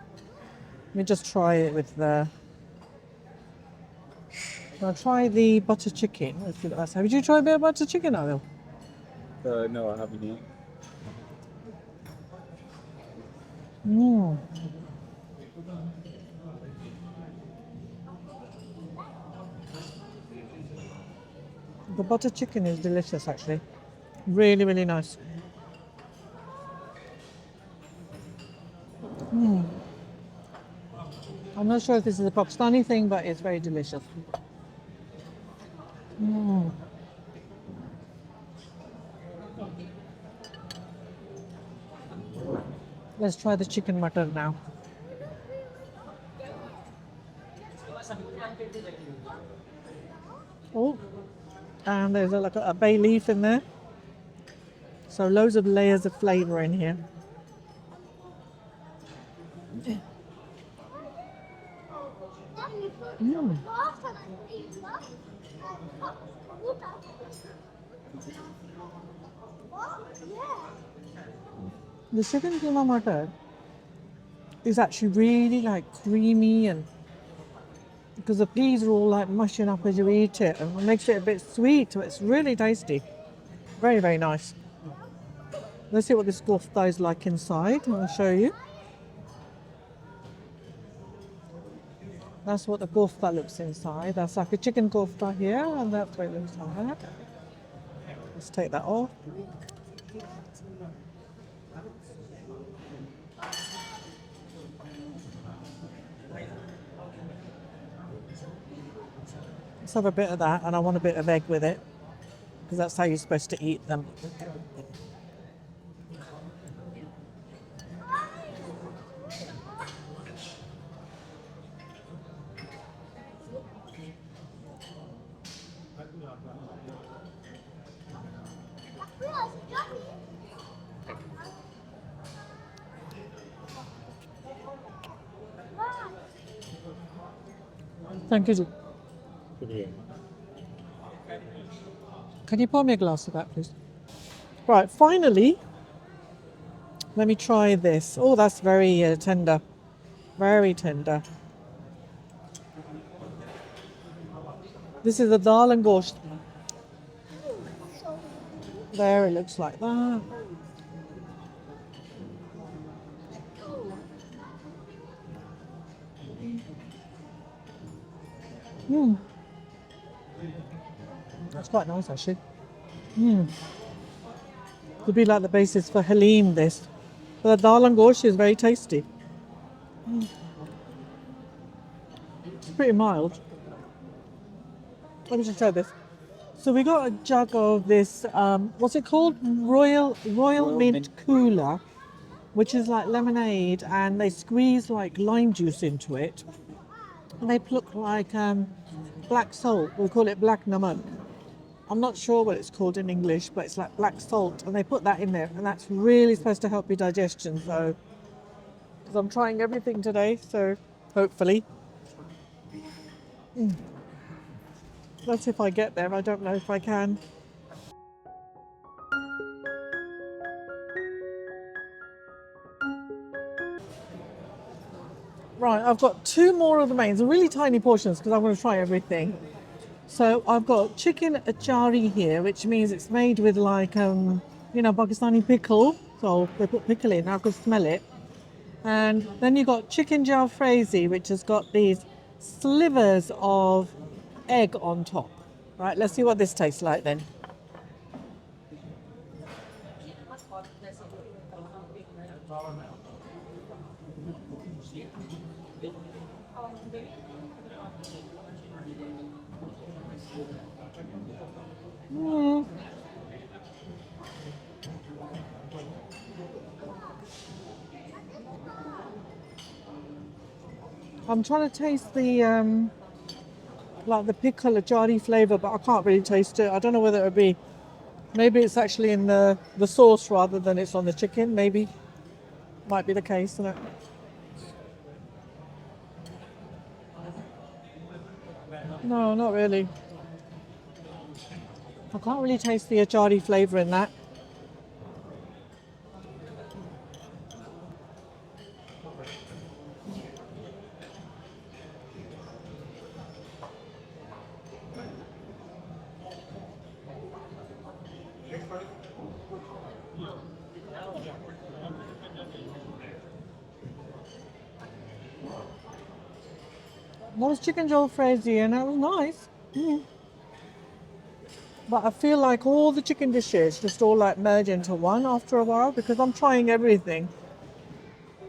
let me just try it with the... I'll try the butter chicken. Let's see what that's like. Would you try a bit of butter chicken, Adil? No, I haven't yet. The butter chicken is delicious actually. Really, really nice. I'm not sure if this is a Pakistani thing, but it's very delicious. Let's try the chicken mutton now. Oh, and there's like a bay leaf in there. So loads of layers of flavour in here. Mm. The chicken keema mutton is actually really like creamy, and because the peas are all like mushing up as you eat it, and it makes it a bit sweet, so it's really tasty. Very, very nice. Let's see what this kofta is like inside. I'll show you. That's what the kofta looks inside. That's like a chicken kofta here, and that's what it looks like. Let's take that off. Let's have a bit of that, and I want a bit of egg with it, because that's how you're supposed to eat them. Thank you. Can you pour me a glass of that, please? Right, finally, let me try this. Oh, that's very tender. Very tender. This is the dal and gosht. There, it looks like that. Mm. That's quite nice, actually. Could be like the basis for halim, this. But the dal and gosht is very tasty. It's pretty mild. Let me just try this. So we got a jug of this, what's it called? Royal Mint Cooler, which is like lemonade, and they squeeze like lime juice into it. And they put like black salt. We call it black namak. I'm not sure what it's called in English, but it's like black salt, and they put that in there, and that's really supposed to help your digestion. So, because I'm trying everything today, so hopefully. That's if I get there. I don't know if I can. Right, I've got two more of the mains, really tiny portions because I want to try everything. So I've got chicken achari here, which means it's made with like, Pakistani pickle. So they put pickle in, I could smell it. And then you've got chicken jalfrezi, which has got these slivers of egg on top. Right, let's see what this tastes like then. I'm trying to taste the like the pickle achari flavour, but I can't really taste it. I don't know whether it would be. Maybe it's actually in the sauce rather than it's on the chicken. Maybe might be the case, isn't it? No, not really. I can't really taste the achari flavour in that. That was chicken jalfrezi and that was nice. But I feel like all the chicken dishes just all like merge into one after a while because I'm trying everything.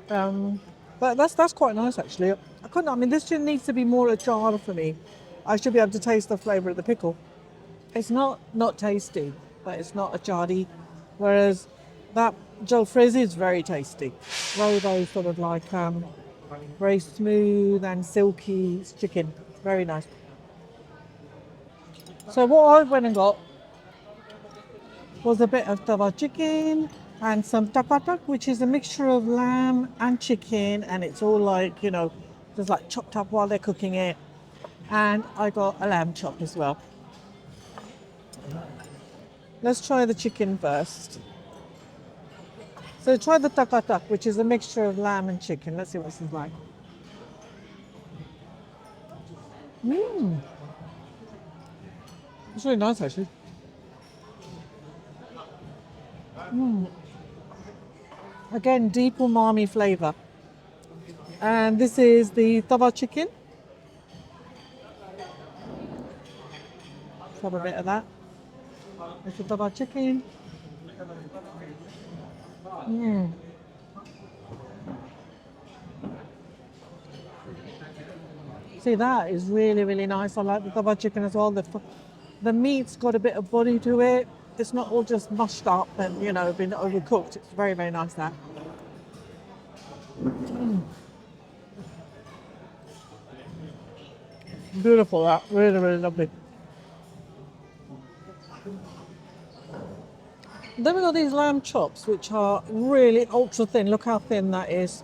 But that's quite nice actually. I mean, this just needs to be more achar for me. I should be able to taste the flavour of the pickle. It's not tasty, but it's not achari. Whereas that jalfrezi is very tasty. Very sort of like very smooth and silky chicken. Very nice. So what I went and got was a bit of tawa chicken and some takatak, which is a mixture of lamb and chicken, and it's all like, you know, just like chopped up while they're cooking it. And I got a lamb chop as well. Let's try the chicken first. So try the takatak, which is a mixture of lamb and chicken. Let's see what this is like. Mmm. It's really nice actually. Again, deep umami flavour. And this is the tawa chicken. Let's have a bit of that. It's the tawa chicken. See, that is really, really nice. I like the tawa chicken as well. The meat's got a bit of body to it. It's not all just mushed up and, you know, been overcooked. It's very, very nice, that. Beautiful, that. Really, really lovely. Then we got these lamb chops, which are really ultra thin. Look how thin that is.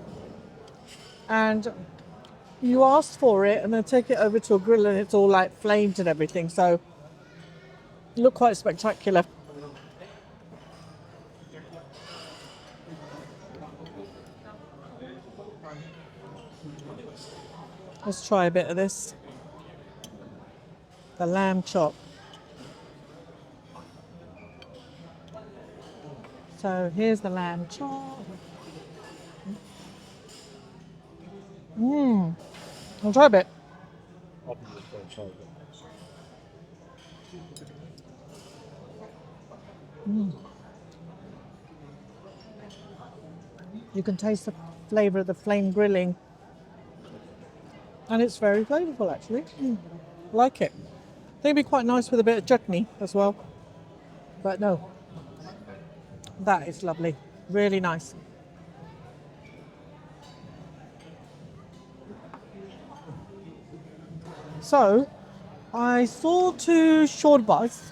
And you ask for it and then take it over to a grill and it's all like flamed and everything. So look quite spectacular. Let's try a bit of this. The lamb chop. So here's the lamb chop. I'll try a bit. You can taste the flavour of the flame grilling. And it's very flavourful actually. Like it. I think it'd be quite nice with a bit of chutney as well. But no. That is lovely. Really nice. So, I saw two shorbas.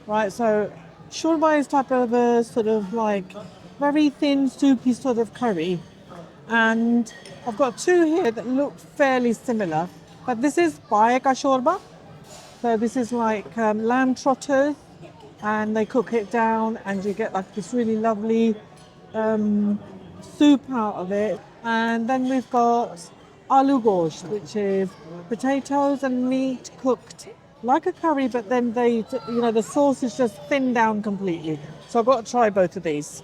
Right, so shorba is type of a sort of like very thin, soupy sort of curry. And I've got two here that look fairly similar. But this is paye ka shorba. So this is like lamb trotters. And they cook it down and you get like this really lovely soup out of it. And then we've got aloo gosht, which is potatoes and meat cooked like a curry, but then the sauce is just thinned down completely. So I've got to try both of these.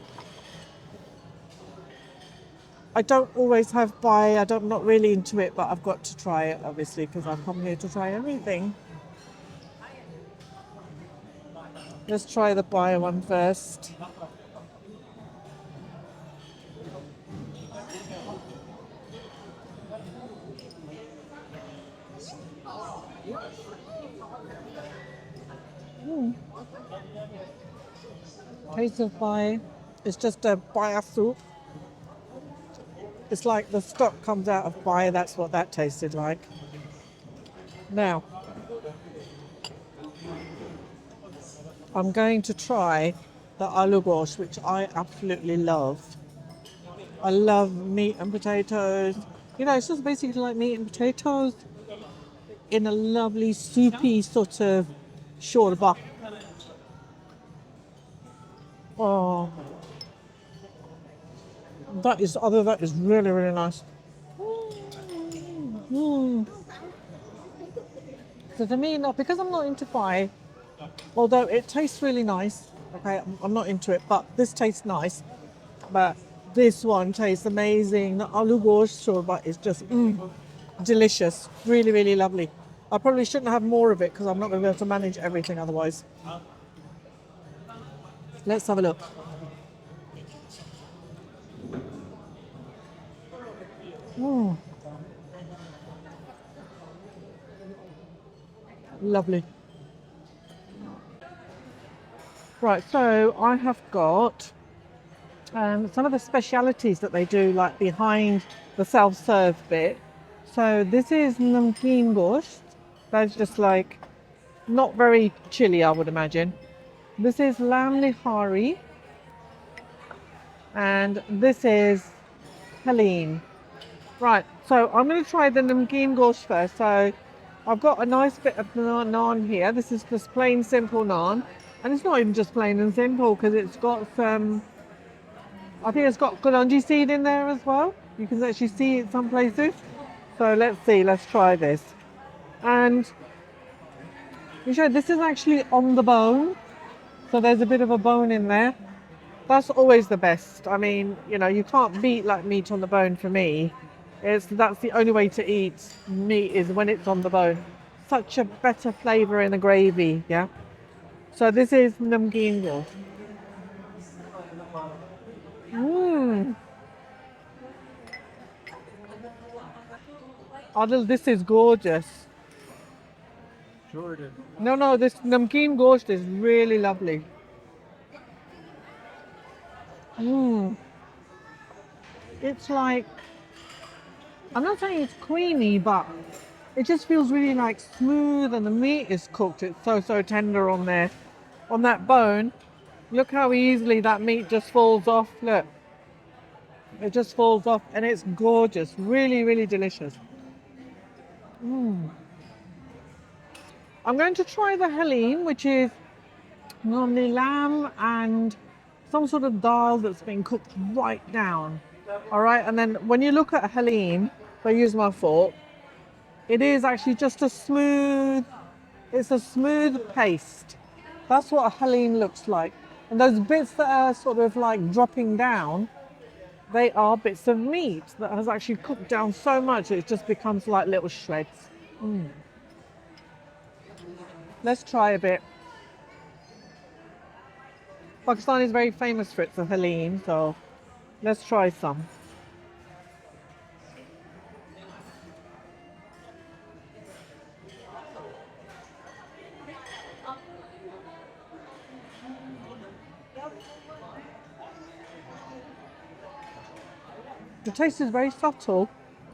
I don't always have paye, I'm not really into it, but I've got to try it obviously because I've come here to try everything. Let's try the paye one first. Taste of paye. It's just a paye soup. It's like the stock comes out of paye. That's what that tasted like. Now, I'm going to try the aloo gosht, which I absolutely love. I love meat and potatoes. You know, it's just basically like meat and potatoes in a lovely soupy sort of shorba. Oh, that is really, really nice. So to me, because I'm not into paye, although it tastes really nice, okay, I'm not into it, but this tastes nice. But this one tastes amazing. The aloo gosht shorba is just delicious. Really, really lovely. I probably shouldn't have more of it because I'm not going to be able to manage everything otherwise. Let's have a look. Lovely. Right, so I have got some of the specialities that they do like behind the self-serve bit. So this is namkeen gosht. That's just like Not very chilly, I would imagine. This is lamb nihari, and this is halim. Right, so I'm going to try the namkeen gosht first. So I've got a nice bit of naan here. This is just plain simple naan. And it's not even just plain and simple because it's got some, I think it's got kalonji seed in there as well. You can actually see it some places. So let's see, let's try this. And you show this is actually on the bone. So there's a bit of a bone in there. That's always the best. I mean, you know, you can't beat like meat on the bone for me. That's the only way to eat meat is when it's on the bone. Such a better flavour in the gravy, yeah. So this is namkeen gulf. Mmm. Adil, this is gorgeous. Jordan. No, no, this namkeen gosht is really lovely. Mmm. It's like, I'm not saying it's creamy, but it just feels really like smooth and the meat is cooked. It's so tender on there. On that bone, look how easily that meat just falls off. Look, it just falls off and it's gorgeous. Really delicious. I'm going to try the halim, which is normally lamb and some sort of dal that's been cooked right down. All right, and then when you look at halim, if I use my fork, it is actually just it's a smooth paste. That's what a halim looks like. And those bits that are sort of like dropping down, they are bits of meat that has actually cooked down so much it just becomes like little shreds. Let's try a bit. Pakistan is very famous for its halim, so let's try some. The taste is very subtle,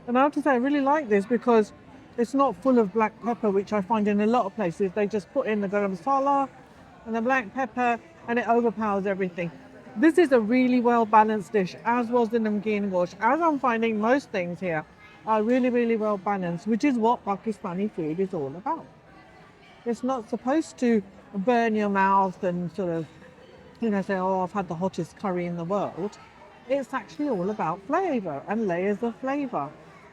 and I have to say I really like this because it's not full of black pepper, which I find in a lot of places. They just put in the garam masala and the black pepper and it overpowers everything. This is a really well balanced dish, as was the namkeen gosh. As I'm finding most things here are really well balanced, which is what Pakistani food is all about. It's not supposed to burn your mouth and sort of, you know, say, oh, I've had the hottest curry in the world. It's actually all about flavour and layers of flavour.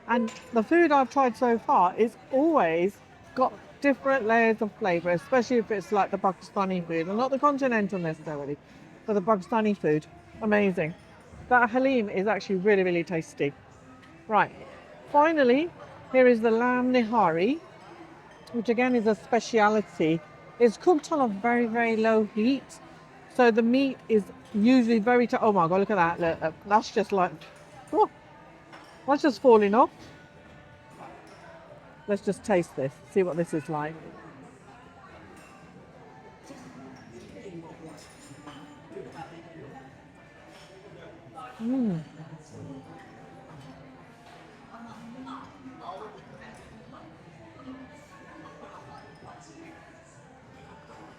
And the food I've tried so far is always got different layers of flavour, especially if it's like the Pakistani food, and not the continental necessarily, but the Pakistani food. Amazing. That halim is actually really tasty. Right, finally, here is the lamb nihari, which again is a speciality. It's cooked on a very low heat. So the meat is usually oh my God, look at that. Look, that's just like, oh, that's just falling off. Let's just taste this, see what this is like.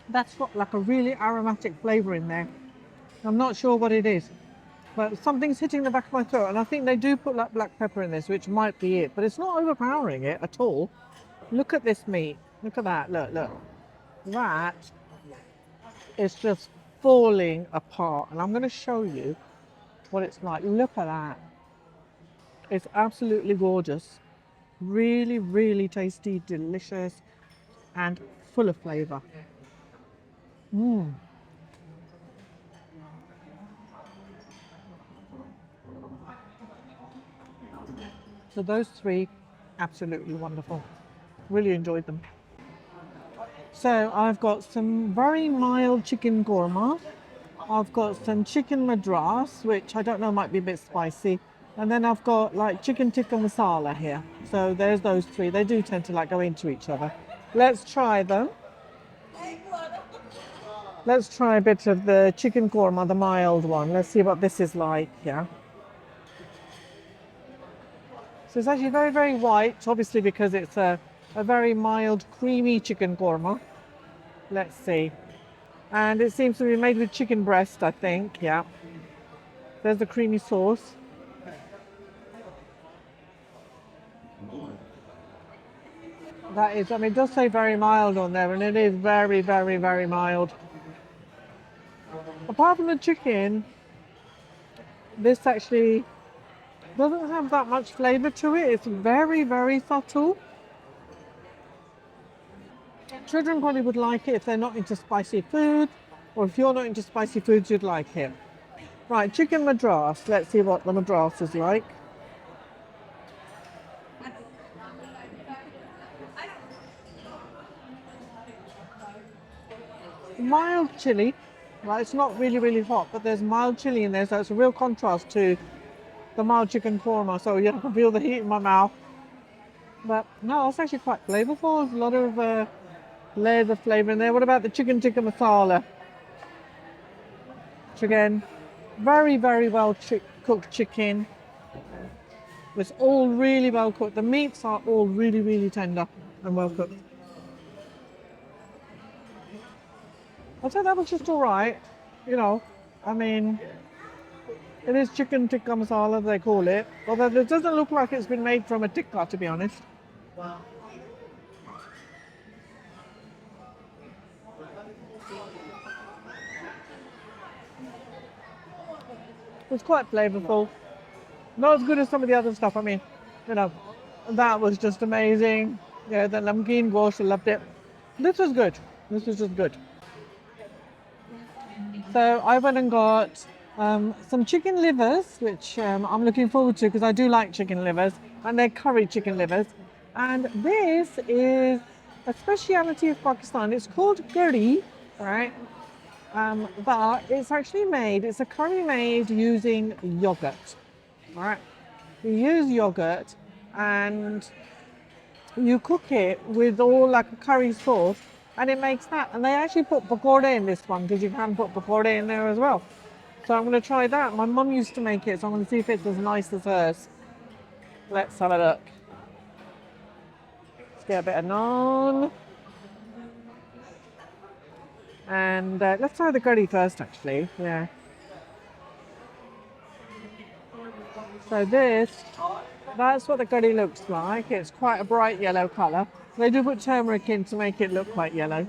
That's got like a really aromatic flavour in there. I'm not sure what it is, but something's hitting the back of my throat, and I think they do put like black pepper in this, which might be it, but it's not overpowering it at all. Look at this meat. Look at that. Look. That is just falling apart, and I'm going to show you what it's like. Look at that. It's absolutely gorgeous. Really tasty, delicious, and full of flavour. So those three, absolutely wonderful. Really enjoyed them. So I've got some very mild chicken korma. I've got some chicken madras, which I don't know might be a bit spicy. And then I've got like chicken tikka masala here. So there's those three. They do tend to like go into each other. Let's try them. Let's try a bit of the chicken korma, the mild one. Let's see what this is like, yeah. So it's actually very white, obviously because it's a very mild, creamy chicken korma. Let's see. And it seems to be made with chicken breast, I think. Yeah. There's the creamy sauce. That is, I mean, it does say very mild on there, and it is very, very, very mild. Apart from the chicken, this actually doesn't have that much flavour to it. It's very, very subtle. Children probably would like it if they're not into spicy food, or if you're not into spicy foods, you'd like it. Right, chicken madras. Let's see what the madras is like. Mild chili. Right, it's not really, really hot, but there's mild chili in there, so it's a real contrast to the mild chicken korma. So yeah, I can feel the heat in my mouth. But no, it's actually quite flavourful. There's a lot of layers of flavour in there. What about the chicken tikka masala? Which again, very, very well cooked chicken. It's all really well cooked. The meats are all really, really tender and well cooked. I'd say that was just all right. You know, I mean, it is chicken tikka masala, they call it. Although it doesn't look like it's been made from a tikka, to be honest. It's quite flavourful. Not as good as some of the other stuff. I mean, you know, that was just amazing. Yeah, the namkeen gosht, I loved it. This was good. This was just good. So I went and got some chicken livers, which I'm looking forward to because I do like chicken livers, and they're curry chicken livers. And this is a speciality of Pakistan. It's called curry, right? But it's actually it's a curry made using yogurt, right? You use yogurt and you cook it with all like a curry sauce and it makes that. And they actually put pakora in this one because you can put pakora in there as well. So I'm going to try that. My mum used to make it, so I'm going to see if it's as nice as hers. Let's have a look. Let's get a bit of naan. And let's try the curry first actually, yeah. So that's what the curry looks like. It's quite a bright yellow colour. They do put turmeric in to make it look quite yellow.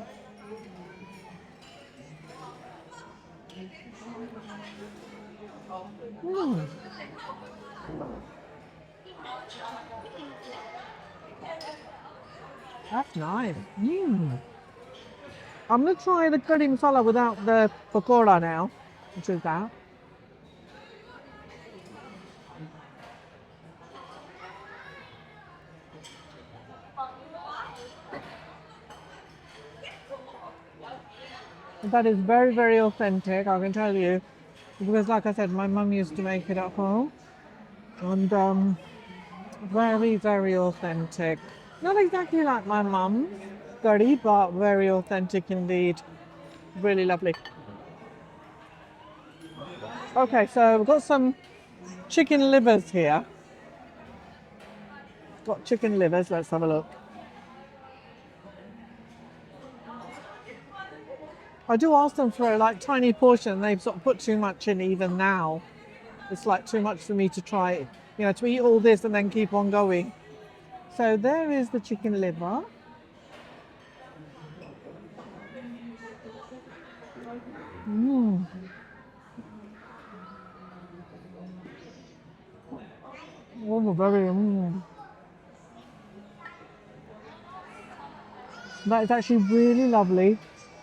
Mm. That's nice. Mm. I'm going to try the curry masala without the pakora now, which is that. That is very, very authentic, I can tell you. Because like I said, my mum used to make it at home. And very, very authentic. Not exactly like my mum's curry, but very authentic indeed. Really lovely. Okay, so we've got some chicken livers here. Got chicken livers, let's have a look. I do ask them for a like tiny portion. They've sort of put too much in even now. It's like too much for me to try, you know, to eat all this and then keep on going. So there is the chicken liver. Mmm. Oh, very. That is actually really lovely.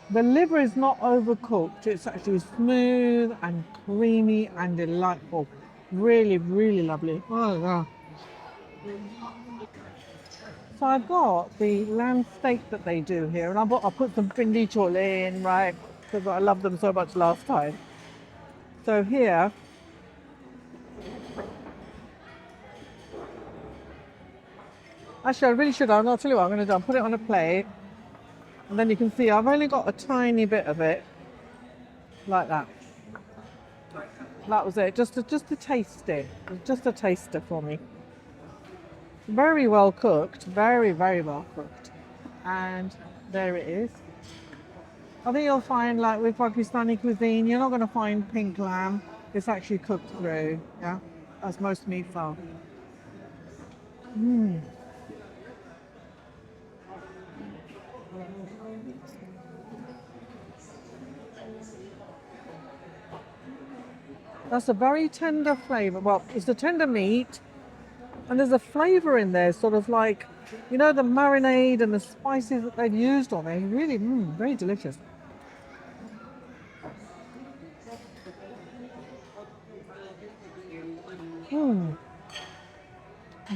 The liver is not overcooked. It's actually smooth and creamy and delightful. Really, really lovely. Oh, yeah. So I've got the lamb steak that they do here, and I put some pindi chole in, right, because I loved them so much last time. So here, actually I really should, I'll tell you what I'm going to do, I'll put it on a plate, and then you can see I've only got a tiny bit of it, like that. That was it, just to taste it, just a taster for me. Very well cooked, very, very well cooked. And there it is. I think you'll find, like with Pakistani cuisine, you're not going to find pink lamb. It's actually cooked through, yeah, as most meats are. That's a very tender flavour. Well, it's a tender meat, and there's a flavour in there, sort of like, you know, the marinade and the spices that they've used on it. Really, very delicious.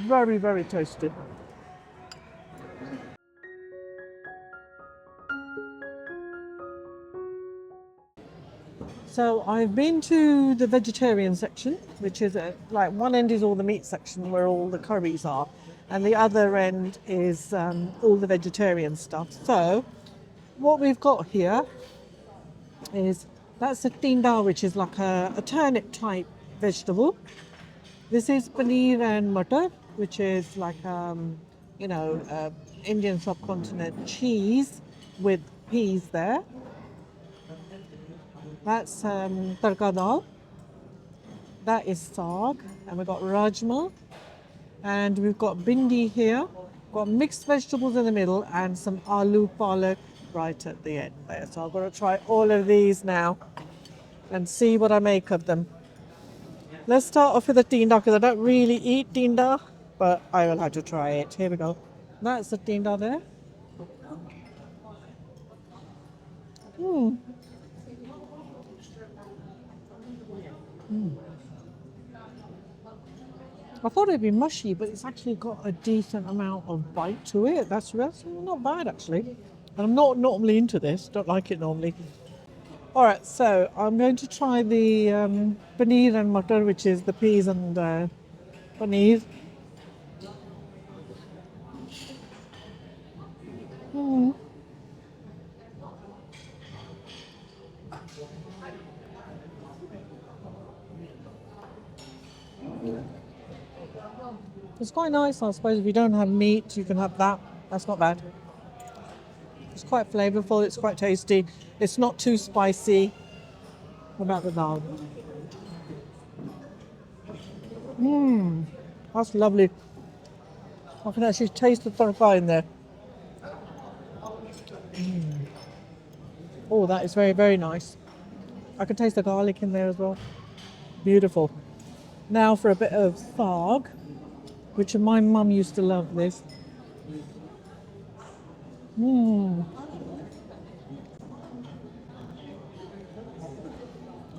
Very, very tasty. So I've been to the vegetarian section, which is like one end is all the meat section where all the curries are, and the other end is all the vegetarian stuff. So what we've got here is that's a tinda, which is like a turnip type vegetable. This is paneer and butter, which is like you know, Indian subcontinent cheese with peas there. That's tarka dal. That is saag, and we've got rajma, and we've got bindi here. Got mixed vegetables in the middle and some aloo palak right at the end there. So I'm going to try all of these now and see what I make of them. Let's start off with the tinda because I don't really eat tinda, but I will have to try it. Here we go. That's the tinda there. I thought it'd be mushy, but it's actually got a decent amount of bite to it. That's not bad actually. And I'm not normally into this. Don't like it normally. All right, so I'm going to try the paneer and butter, which is the peas and paneer. It's quite nice, I suppose. If you don't have meat, you can have that. That's not bad. It's quite flavourful. It's quite tasty. It's not too spicy. What about the dal? That's lovely. I can actually taste the tarka in there. Oh, that is very, very nice. I can taste the garlic in there as well. Beautiful. Now for a bit of saag, which my mum used to love this.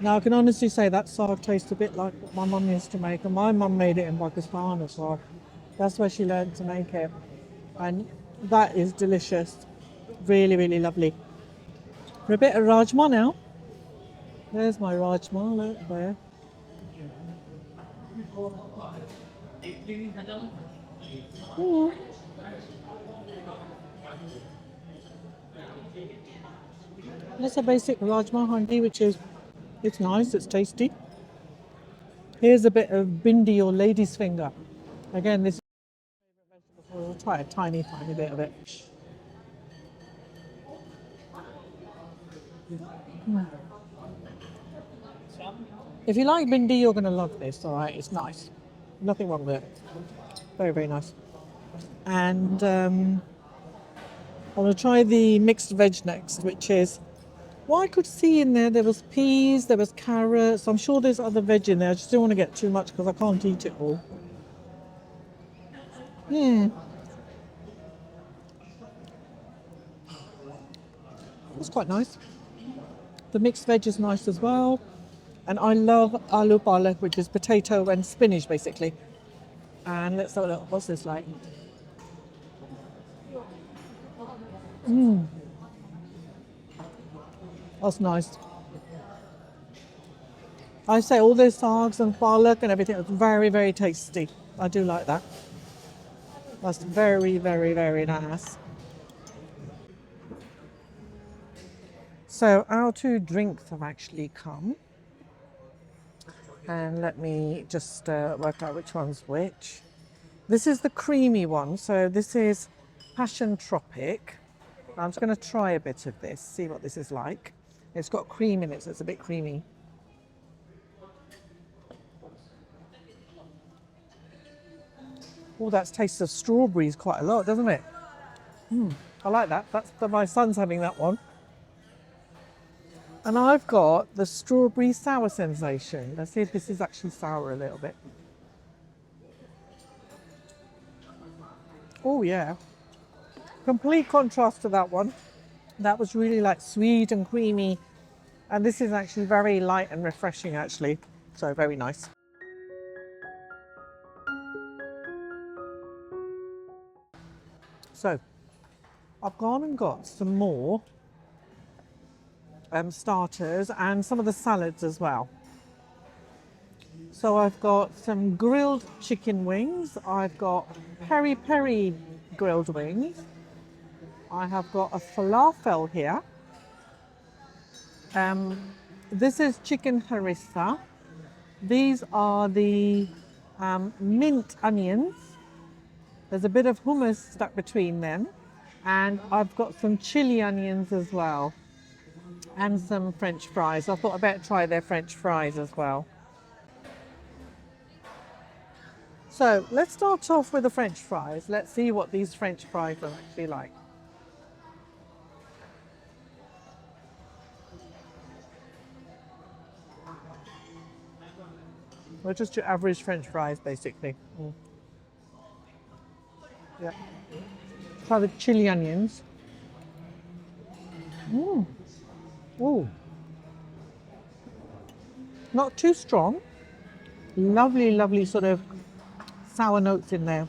Now I can honestly say that saag tastes a bit like what my mum used to make, and my mum made it in Pakistan as well. That's where she learned to make it, and that is delicious. Really, really lovely. For a bit of rajma now. There's my rajma, look there. That's a basic rajma handi, which is, it's nice, it's tasty. Here's a bit of bindi or lady's finger. Again, this is my favorite vegetable, so we'll try a tiny, tiny bit of it. If you like bindi, you're going to love this, all right? It's nice. Nothing wrong with it. Very, very nice. And I'm going to try the mixed veg next, which is, what I could see in there was peas, there was carrots. I'm sure there's other veg in there. I just don't want to get too much because I can't eat it all. It's quite nice. The mixed veg is nice as well. And I love aloo palak, which is potato and spinach basically. And let's have a look. What's this like? That's nice. I say all those saags and palak and everything was very, very tasty. I do like that. That's very, very, very nice. So our two drinks have actually come. And let me just work out which one's which. This is the creamy one. So this is Passion Tropic. I'm just going to try a bit of this, see what this is like. It's got cream in it, so it's a bit creamy. Oh, that tastes of strawberries quite a lot, doesn't it? I like that. My son's having that one. And I've got the strawberry sour sensation. Let's see if this is actually sour a little bit. Oh yeah. Complete contrast to that one. That was really like sweet and creamy. And this is actually very light and refreshing actually. So very nice. So I've gone and got some more starters and some of the salads as well. So I've got some grilled chicken wings. I've got peri peri grilled wings. I have got a falafel here. This is chicken harissa. These are the mint onions. There's a bit of hummus stuck between them. And I've got some chili onions as well. And some French fries. I thought I'd better try their French fries as well. So let's start off with the French fries. Let's see what these French fries are actually like. They're just your average French fries, basically. Yeah. Try the chili onions. Oh, not too strong. Lovely, lovely sort of sour notes in there.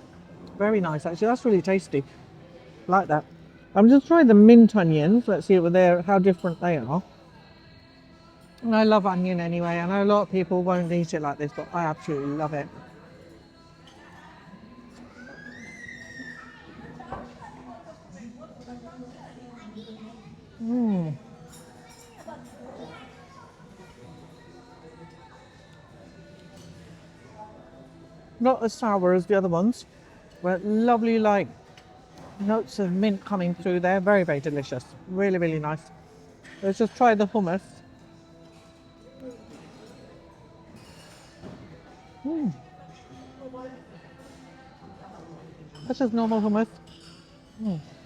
Very nice, actually. That's really tasty. Like that. I'm just trying the mint onions. Let's see how different they are. And I love onion anyway. I know a lot of people won't eat it like this, but I absolutely love it. Not as sour as the other ones, but lovely like notes of mint coming through there. Very, very delicious. Really, really nice. Let's just try the hummus. That's just normal hummus.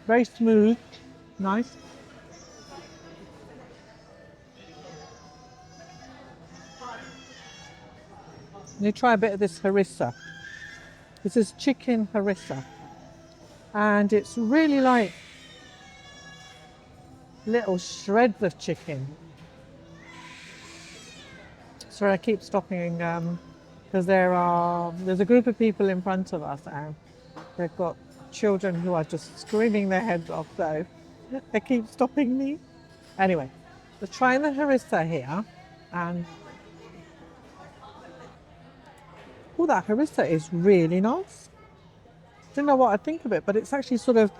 Very smooth. Nice. You try a bit of this harissa. This is chicken harissa. And it's really like little shreds of chicken. Sorry, I keep stopping because there's a group of people in front of us and they've got children who are just screaming their heads off, so they keep stopping me. Anyway, we're trying the harissa here, and oh, that harissa is really nice. Don't know what I think of it, but it's actually sort of,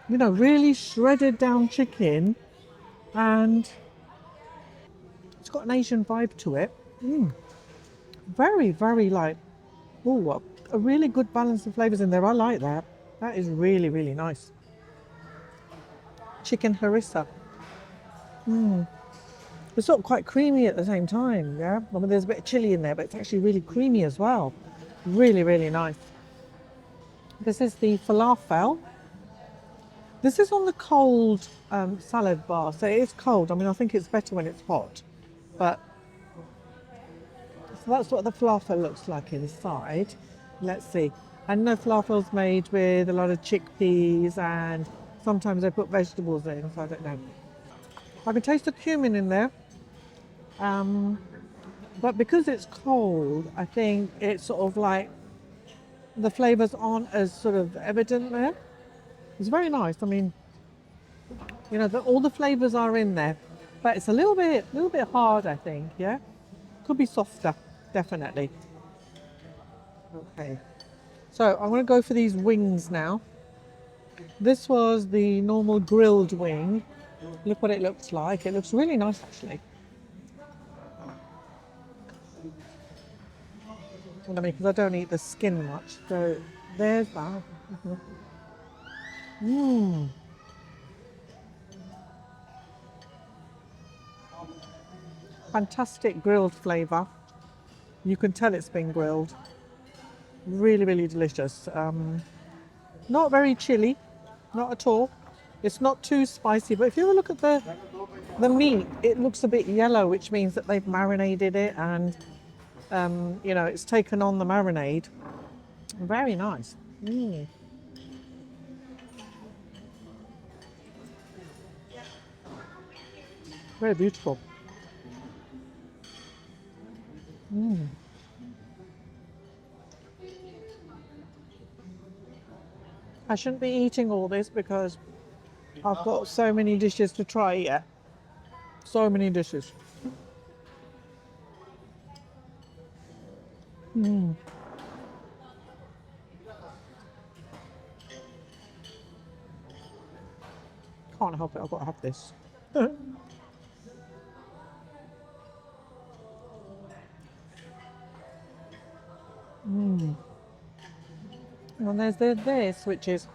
really shredded down chicken, and it's got an Asian vibe to it. Very, very like, oh, a really good balance of flavours in there. I like that. That is really, really nice. Chicken harissa. It's sort of quite creamy at the same time, yeah? I mean, there's a bit of chili in there, but it's actually really creamy as well. Really, really nice. This is the falafel. This is on the cold salad bar, so it is cold. I mean, I think it's better when it's hot, but so that's what the falafel looks like inside. Let's see. And no, falafel's made with a lot of chickpeas, and sometimes they put vegetables in, so I don't know. I can taste the cumin in there. But because it's cold, I think it's sort of like the flavours aren't as sort of evident there. It's very nice. I mean, all the flavours are in there, but it's a little bit hard, I think. Yeah, could be softer, definitely. Okay, so I'm going to go for these wings now. This was the normal grilled wing. Look what it looks like. It looks really nice, actually. I mean, because I don't eat the skin much, so there's that. Fantastic grilled flavour. You can tell it's been grilled. Really, really delicious. Not very chilly, not at all. It's not too spicy, but if you look at the meat, it looks a bit yellow, which means that they've marinated it and you know, it's taken on the marinade. Very nice. Very beautiful. I shouldn't be eating all this because I've got so many dishes to try yet. So many dishes. Can't help it, I've got to have this. And there's this, which is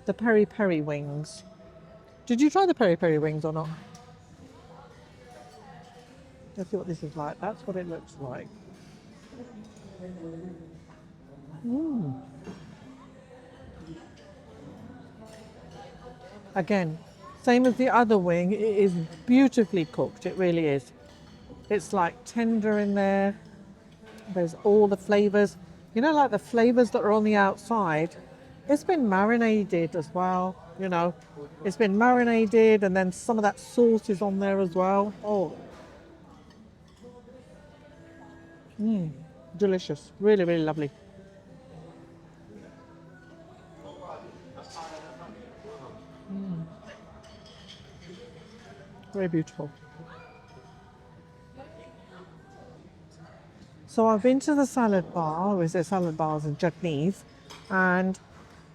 the peri peri wings. Did you try the peri peri wings or not? Let's see what this is like. That's what it looks like. Again, same as the other wing, it is beautifully cooked. It really is. It's like tender in there. There's all the flavours. You know, like the flavours that are on the outside, it's been marinated as well, you know. It's been marinated and then some of that sauce is on there as well. Oh, delicious. Really, really lovely. Very beautiful. So I've been to the salad bar, with the salad bars and chutneys, and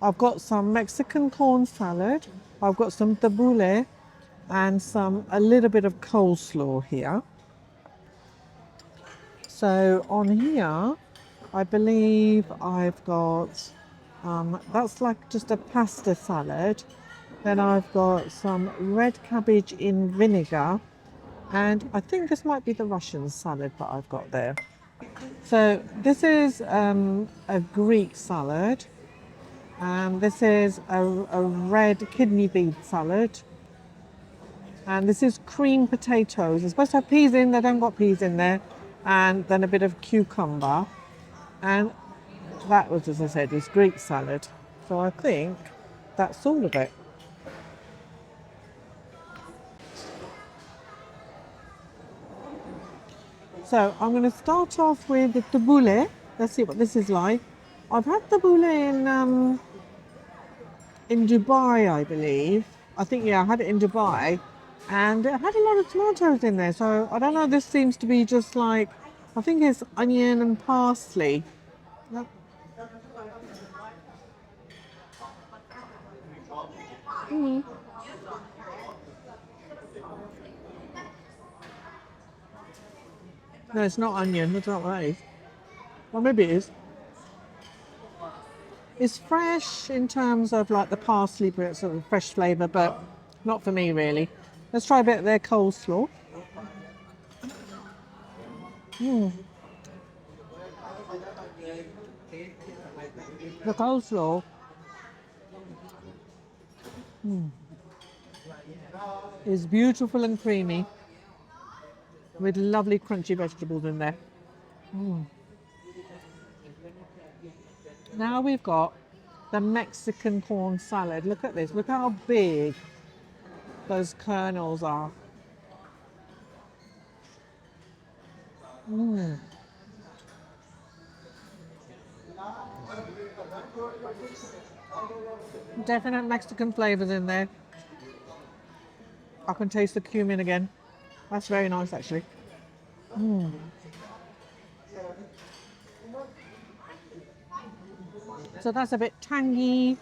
I've got some Mexican corn salad, I've got some tabbouleh, and a little bit of coleslaw here. So on here, I believe I've got, that's like just a pasta salad. Then I've got some red cabbage in vinegar, and I think this might be the Russian salad that I've got there. So this is a Greek salad. This is a red kidney bean salad. And this is cream potatoes. It's supposed to have peas in, they don't got peas in there. And then a bit of cucumber. And that was, as I said, is Greek salad. So I think that's all of it. So I'm going to start off with the tabbouleh. Let's see what this is like. I've had tabbouleh in Dubai, I believe. I think, yeah, I had it in Dubai. And it had a lot of tomatoes in there. So I don't know, this seems to be just like, I think it's onion and parsley. Yep. No, it's not onion. That's not what that is. Well, maybe it is. It's fresh in terms of like the parsley, but it's sort of fresh flavour, but not for me really. Let's try a bit of their coleslaw. The coleslaw is beautiful and creamy with lovely crunchy vegetables in there. Now we've got the Mexican corn salad. Look at this. Look how big those kernels are. Definite Mexican flavours in there. I can taste the cumin again. That's very nice actually. So that's a bit tangy,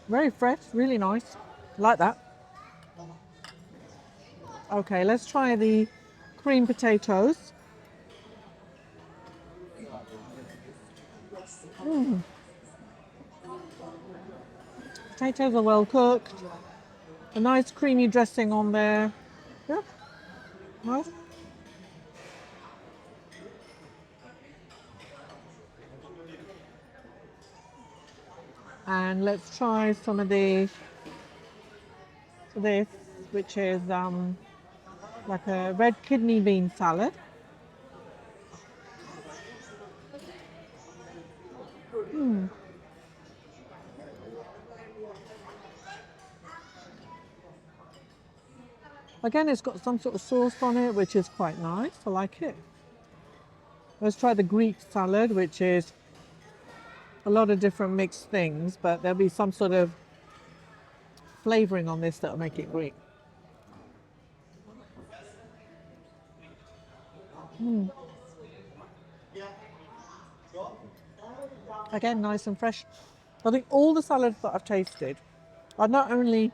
very fresh, really nice. Like that. Okay, let's try the cream potatoes. Potatoes are well cooked. A nice creamy dressing on there. Yeah, nice. And let's try some of this, which is like a red kidney bean salad. Again, it's got some sort of sauce on it, which is quite nice. I like it. Let's try the Greek salad, which is a lot of different mixed things, but there'll be some sort of flavouring on this that'll make it Greek. Again, nice and fresh. I think all the salads that I've tasted are not only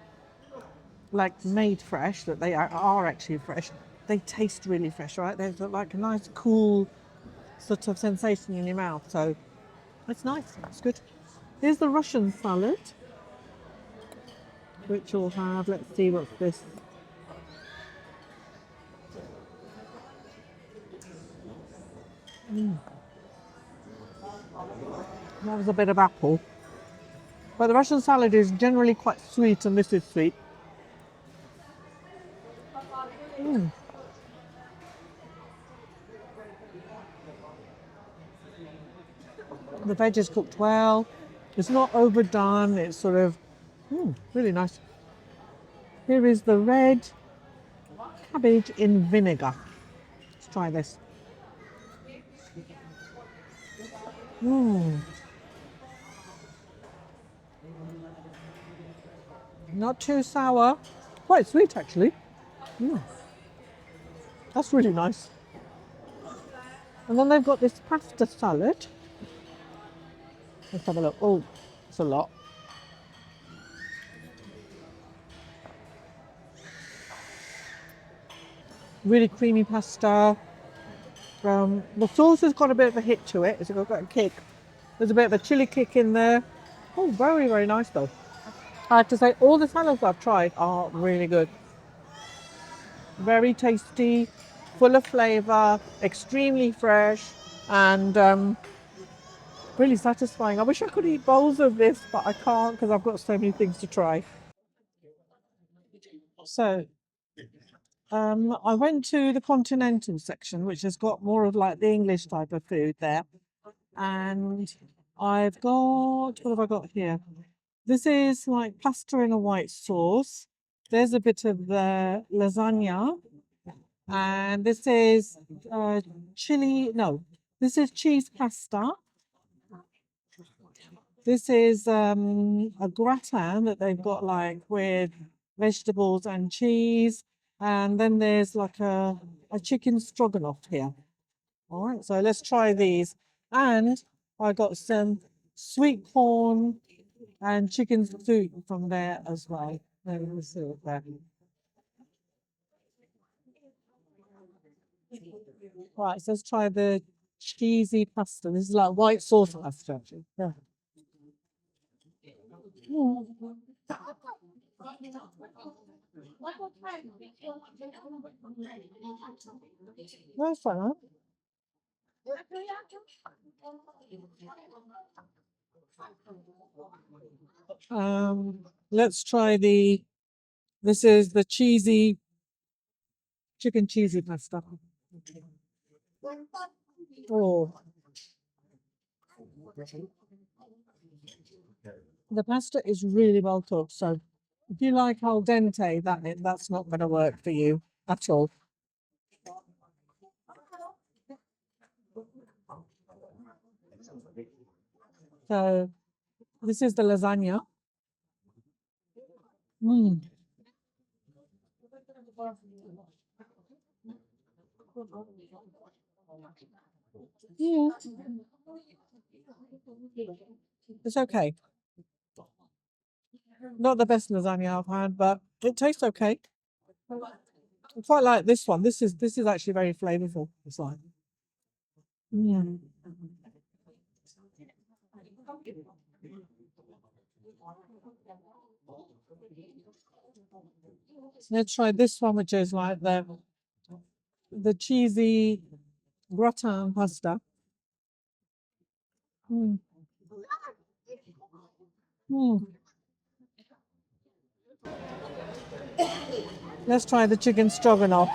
like made fresh, that they are actually fresh, they taste really fresh, right? There's like a nice cool sort of sensation in your mouth, so it's nice, it's good. Here's the Russian salad, which will have, let's see what's this. That was a bit of apple. But the Russian salad is generally quite sweet, and this is sweet. The veg is cooked well. It's not overdone. It's sort of really nice. Here is the red cabbage in vinegar. Let's try this. Not too sour. Quite sweet, actually. That's really nice. And then they've got this pasta salad. Let's have a look. Oh, it's a lot. Really creamy pasta. The sauce has got a bit of a hit to it. It's got a kick. There's a bit of a chili kick in there. Oh, very, very nice though. I have to say, all the salads I've tried are really good. Very tasty, full of flavour, extremely fresh, and really satisfying. I wish I could eat bowls of this, but I can't because I've got so many things to try. So, I went to the continental section, which has got more of like the English type of food there. And I've got, what have I got here? This is like pasta in a white sauce. There's a bit of the lasagna. And this is this is cheese pasta. This is a gratin that they've got like with vegetables and cheese. And then there's like a chicken stroganoff here. All right, so let's try these. And I got some sweet corn and chicken soup from there as well. There we see it there. Right, so let's try the cheesy pasta. This is like white sauce pasta, actually. Yeah. That's fine. Let's try this is the chicken cheesy pasta. Oh, the pasta is really well cooked. So if you like al dente, that's not going to work for you at all. So this is the lasagna. Mm. Yeah, it's okay. Not the best lasagna I've had, but it tastes okay. I quite like this one. This is actually very flavourful. It's like, mm. Let's try this one, which is like the cheesy gratin pasta. Mm. Mm. Let's try the chicken stroganoff.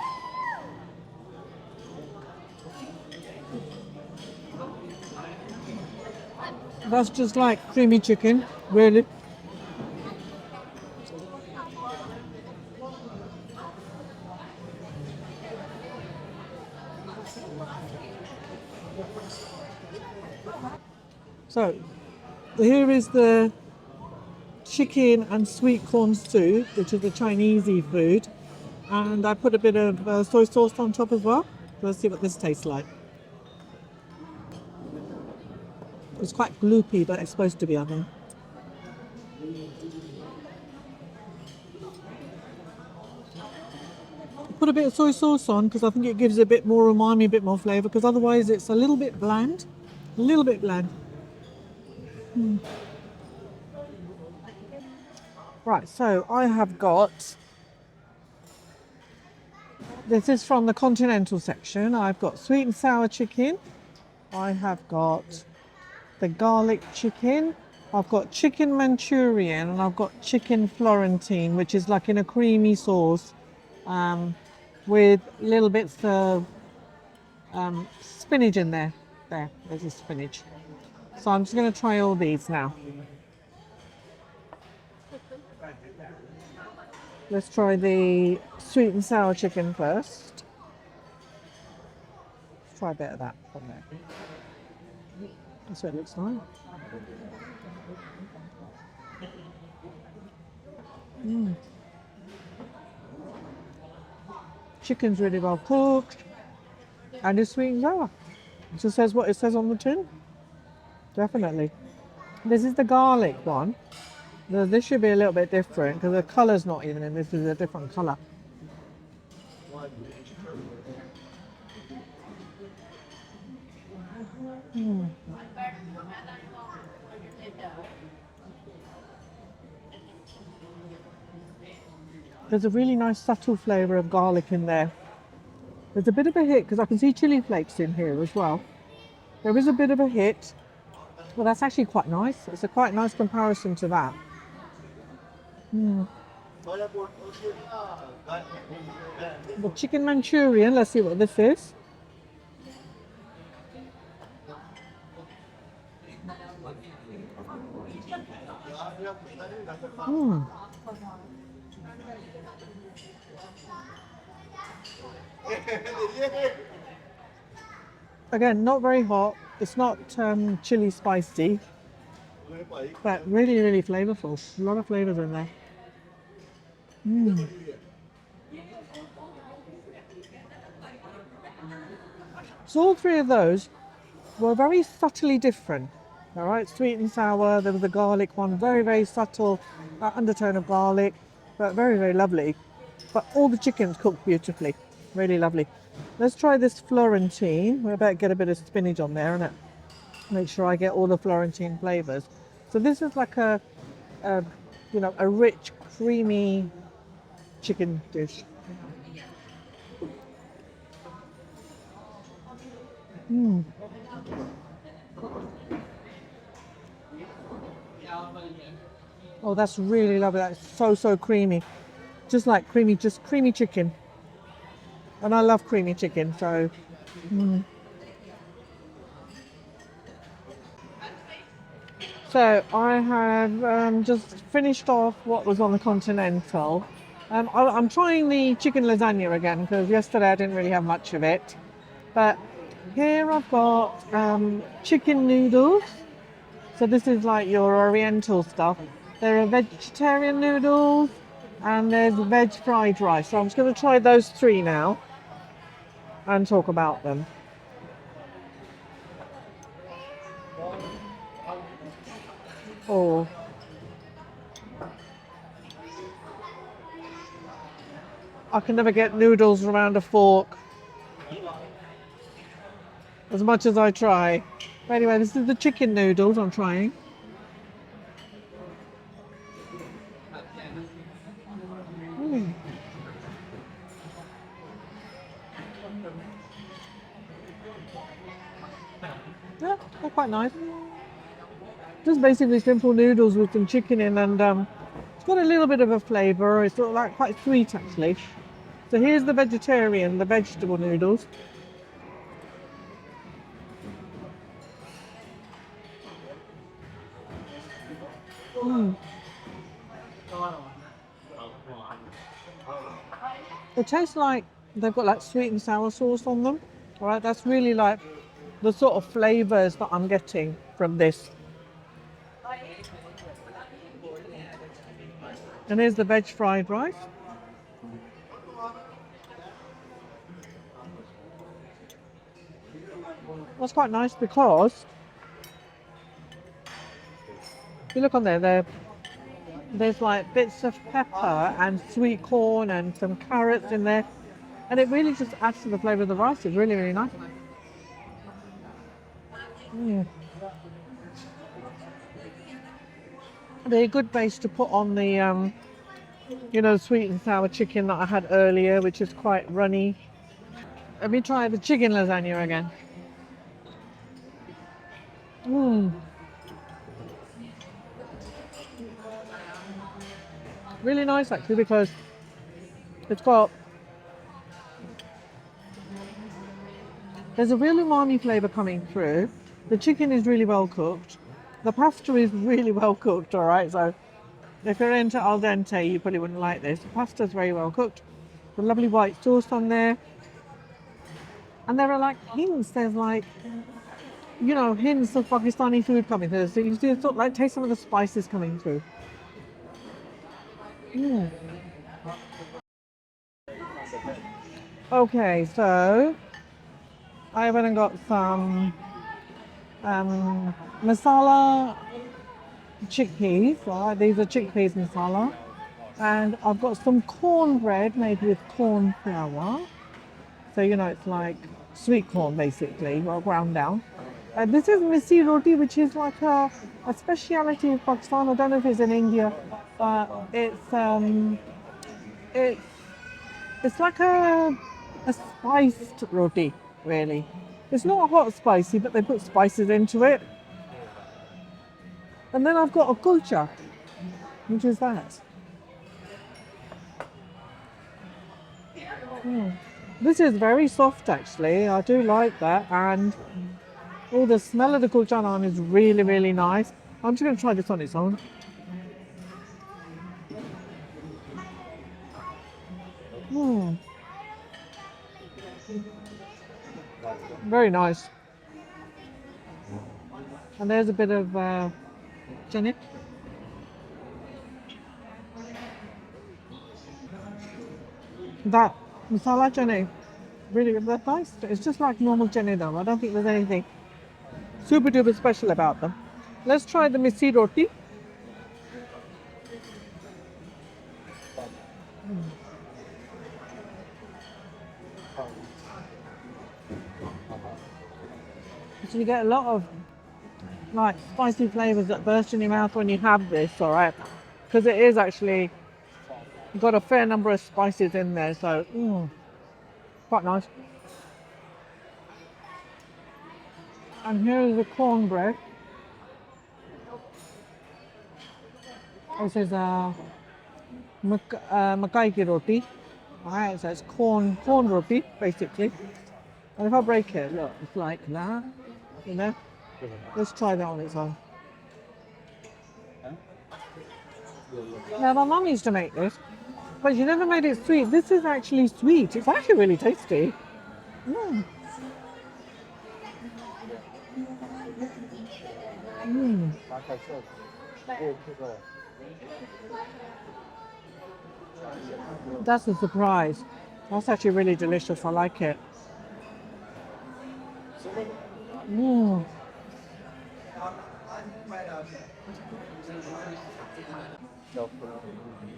That's just like creamy chicken, really. So, here is the chicken and sweet corn soup, which is a Chinesey food. And I put a bit of soy sauce on top as well. Let's see what this tastes like. It's quite gloopy, but it's supposed to be, I think. Put a bit of soy sauce on because I think it gives it a bit more umami, a bit more flavour, because otherwise it's a little bit bland. A little bit bland. Right, so I have got, this is from the continental section. I've got sweet and sour chicken. I have got the garlic chicken. I've got chicken Manchurian, and I've got chicken Florentine, which is like in a creamy sauce with little bits of spinach in there. There's the spinach. So I'm just going to try all these now. Let's try the sweet and sour chicken first. Let's try a bit of that from there. That's what it looks like. Chicken's really well cooked and it's sweet and sour. It just says what it says on the tin. Definitely. This is the garlic one. Now, this should be a little bit different because the colour's not even in this, is a different colour. There's a really nice subtle flavour of garlic in there. There's a bit of a hit because I can see chilli flakes in here as well. There is a bit of a hit. Well, that's actually quite nice. It's a quite nice comparison to that. The chicken Manchurian, let's see what this is. Again, not very hot. It's not chili spicy, but really, really flavorful. A lot of flavors in there. So all three of those were very subtly different. All right, sweet and sour. There was the garlic one, very, very subtle undertone of garlic, but very, very lovely. But all the chickens cooked beautifully, really lovely. Let's try this Florentine. We better get a bit of spinach on there, innit? Make sure I get all the Florentine flavors. So this is like a a rich, creamy chicken dish. Oh, that's really lovely. That's so, so creamy. Just like creamy, just creamy chicken. And I love creamy chicken, so. So I have just finished off what was on the continental. I'm trying the chicken lasagna again because yesterday I didn't really have much of it. But here I've got chicken noodles. So this is like your oriental stuff. There are vegetarian noodles and there's veg fried rice. So I'm just going to try those three now and talk about them. Oh. I can never get noodles around a fork as much as I try. But anyway, this is the chicken noodles I'm trying. Yeah, they're quite nice. Just basically simple noodles with some chicken in, and it's got a little bit of a flavour. It's sort of like quite sweet actually. So here's the vegetarian, the vegetable noodles. It tastes like they've got like sweet and sour sauce on them. All right, that's really like the sort of flavours that I'm getting from this. And here's the veg fried rice. That's quite nice because if you look on there's like bits of pepper and sweet corn and some carrots in there. And it really just adds to the flavour of the rice. It's really, really nice. They're a good base to put on the, sweet and sour chicken that I had earlier, which is quite runny. Let me try the chicken lasagna again. Really nice actually because it's got, there's a real umami flavour coming through. The chicken is really well cooked. The pasta is really well cooked, all right? So if you're into al dente, you probably wouldn't like this. The pasta's very well cooked. The lovely white sauce on there. And there are like hints, there's like, hints of Pakistani food coming through. So you do sort of like taste some of the spices coming through. Okay, so I went and got some masala chickpeas. Right, these are chickpeas masala. And I've got some cornbread made with corn flour. So, it's like sweet corn basically, well, ground down. This is misi roti, which is like a speciality of Pakistan. I don't know if it's in India, but it's it's like a spiced roti, really. It's not hot spicy, but they put spices into it. And then I've got a kulcha, which is that. This is very soft actually. I do like that, and the smell of the kulcha naan is really, really nice. I'm just going to try this on its own. Very nice. And there's a bit of chene. That masala chene, really that's nice. It's just like normal chene though. I don't think there's anything super duper special about them. Let's try the misi roti. So you get a lot of like spicy flavours that burst in your mouth when you have this, all right? Because it is actually got a fair number of spices in there, so quite nice. And here is the cornbread. This is makai ki roti. Alright, so it's corn roti basically. And if I break it, look, it's like that, Let's try that on its own. Now my mum used to make this, but she never made it sweet. This is actually sweet. It's actually really tasty. That's a surprise. That's actually really delicious. I like it.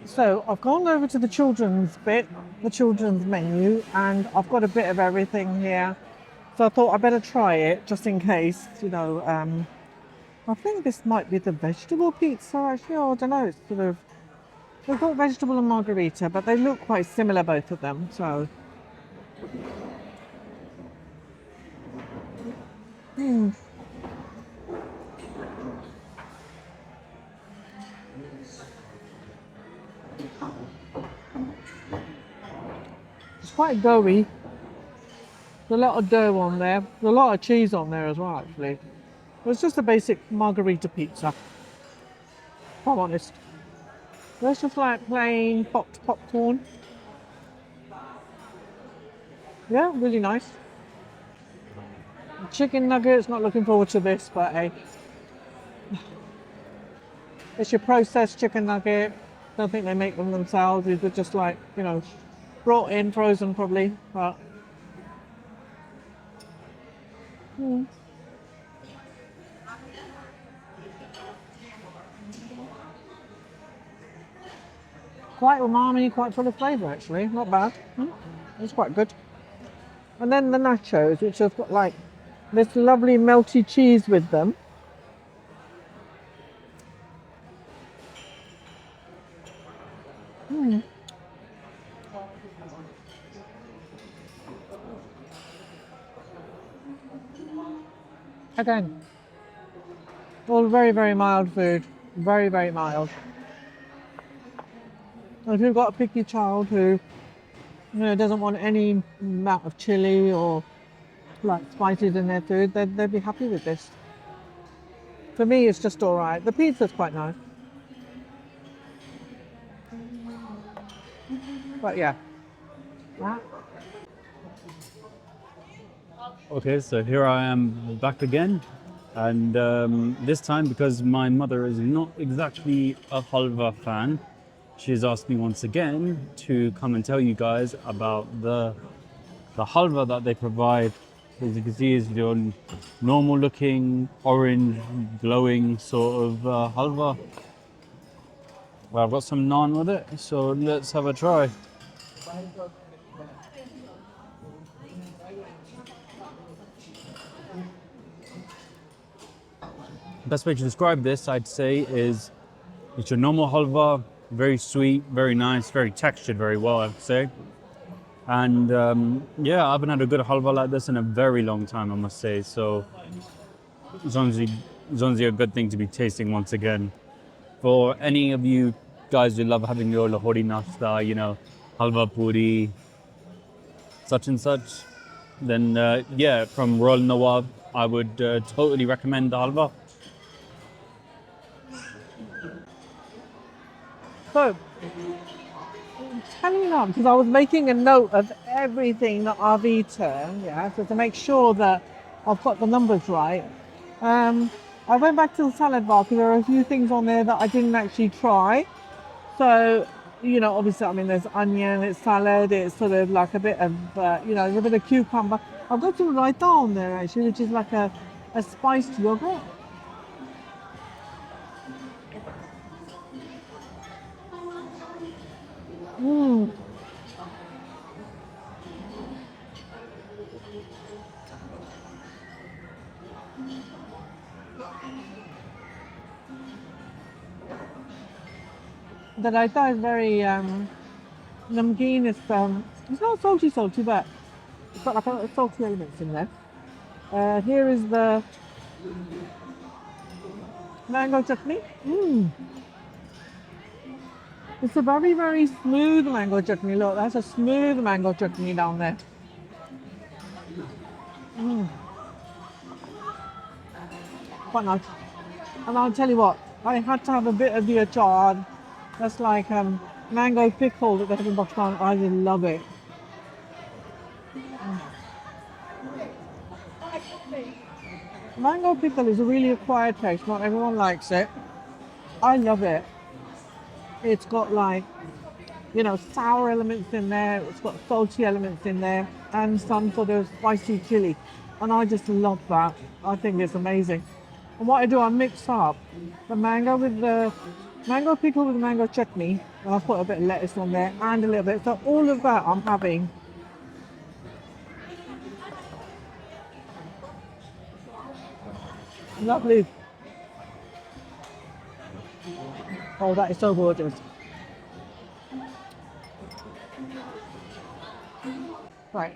So I've gone over to the children's bit, the children's menu, and I've got a bit of everything here. So I thought I'd better try it just in case, I think this might be the vegetable pizza actually, I don't know, it's sort of, they've got vegetable and margarita, but they look quite similar, both of them, so. quite doughy. There's a lot of dough on there. There's a lot of cheese on there as well, actually. It's just a basic margarita pizza, if I'm honest. It's just like plain popped popcorn. Yeah, really nice. Chicken nuggets, not looking forward to this, but hey. It's your processed chicken nugget. Don't think they make them themselves. They're just like, you know, brought in, frozen probably, but quite umami, quite full of flavour actually. Not bad. It's quite good. And then the nachos, which have got like this lovely melty cheese with them. Again, all very, very mild food. Very, very mild. And if you've got a picky child who, you know, doesn't want any amount of chili or like spices in their food, they'd be happy with this. For me, it's just all right. The pizza's quite nice. But yeah. Okay, so here I am back again, and this time because my mother is not exactly a halwa fan, she's asked me once again to come and tell you guys about the halwa that they provide. As you can see, is your normal looking orange glowing sort of halwa. Well, I've got some naan with it, so let's have a try. Best way to describe this, I'd say, is it's your normal halwa, very sweet, very nice, very textured very well, I'd say. And yeah, I haven't had a good halwa like this in a very long time, I must say. So it's honestly a good thing to be tasting once again. For any of you guys who love having your Lahori nashta, you know, halwa puri, such and such, then yeah, from Royal Nawaab, I would totally recommend the halwa. So, telling up because I was making a note of everything that I've eaten, yeah, so to make sure that I've got the numbers right. I went back to the salad bar because there are a few things on there that I didn't actually try. So, you know, obviously, I mean, there's onion, it's salad, it's sort of like a bit of, you know, there's a bit of cucumber. I've got some raita on there actually, which is like a spiced yogurt. The raita is very namkeen. It's not salty, but it's got like a salty elements in there. Here is the mango chutney. It's a very, very smooth mango chutney. Look, that's a smooth mango chutney down there. Quite nice. And I'll tell you what, I had to have a bit of the achar. That's like mango pickle that they have in Pakistan. I really love it. Mango pickle is a really acquired taste. Not everyone likes it. I love it. It's got like, you know, sour elements in there. It's got salty elements in there and some sort of spicy chili. And I just love that. I think it's amazing. And what I do, I mix up the mango with the mango pickle with the mango chutney. And I put a bit of lettuce on there and a little bit. So all of that I'm having. Lovely. Oh, that is so gorgeous. Right.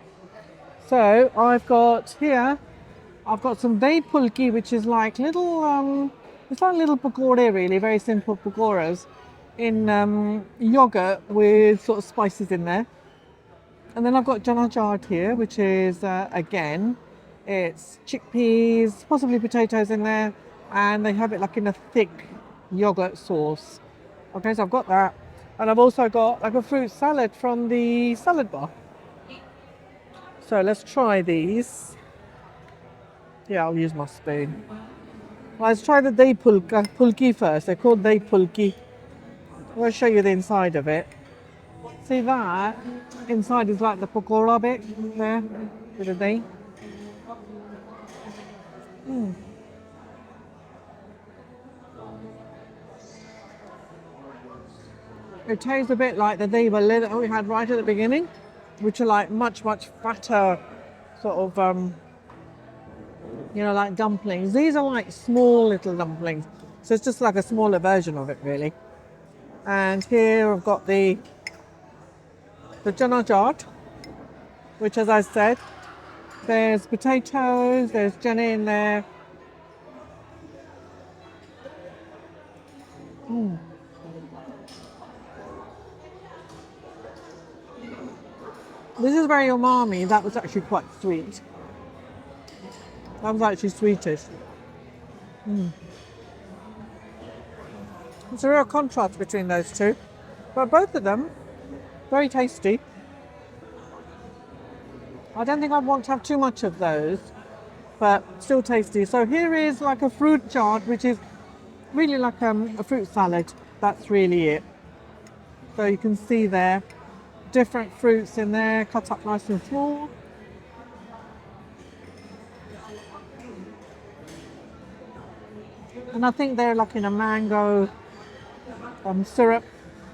So I've got here, I've got some dahi pulki, which is like little, it's like little pakore really, very simple pakoras in yogurt with sort of spices in there. And then I've got chana chaat here, which is, again, it's chickpeas, possibly potatoes in there, and they have it like in a thick yogurt sauce. Okay, so I've got that. And I've also got like a fruit salad from the salad bar. So let's try these. Yeah, I'll use my spoon. Let's try the dahi pulki first. They're called dahi pulki. I'll show you the inside of it. See that? Inside is like the pakora bit there with the dahi. It tastes a bit like the dahi bhalle that we had right at the beginning, which are like much fatter sort of like dumplings. These are like small little dumplings, so it's just like a smaller version of it really. And here I've got the chana chaat, which, as I said, there's potatoes, there's chana in there. This is very umami. That was actually quite sweet. That was actually sweetish. It's a real contrast between those two, but both of them very tasty. I don't think I'd want to have too much of those, but still tasty. So here is like a fruit chaat, which is really like a fruit salad. That's really it. So you can see there, different fruits in there, cut up nice and small. And I think they're like in a mango syrup.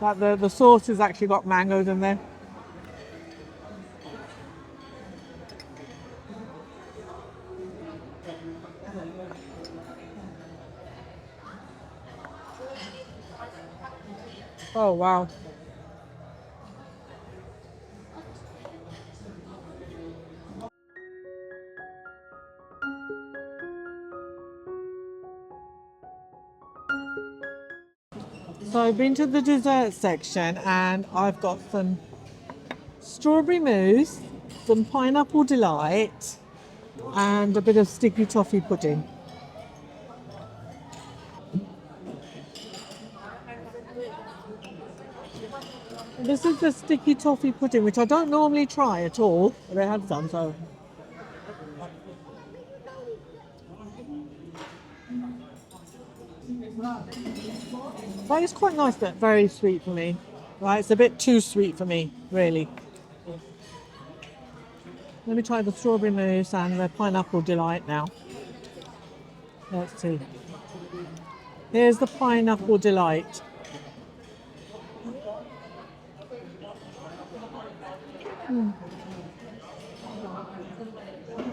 Like the sauce has actually got mangoes in there. Oh wow. So I've been to the dessert section and I've got some strawberry mousse, some pineapple delight, and a bit of sticky toffee pudding. This is the sticky toffee pudding, which I don't normally try at all, but I had some, so. That is quite nice, but very sweet for me. Right, it's a bit too sweet for me, really. Let me try the strawberry mousse and the pineapple delight now. Let's see. Here's the pineapple delight.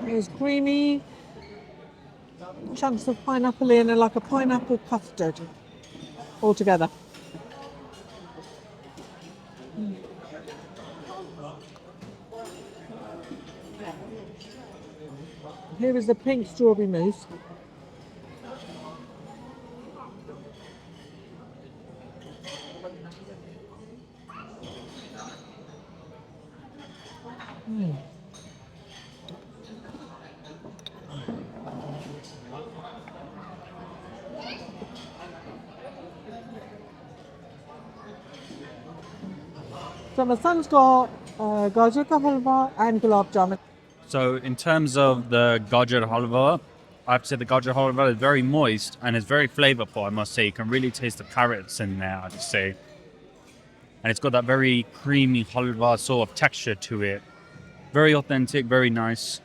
It's creamy, chunks of pineapple in and like a pineapple custard all together. Here is the pink strawberry mousse. So my son's got gajar ka halwa and gulab jamun. So in terms of the gajar halwa, I have to say the gajar halwa is very moist and it's very flavorful, I must say. You can really taste the carrots in there, I'd say. And it's got that very creamy halwa sort of texture to it. Very authentic, very nice.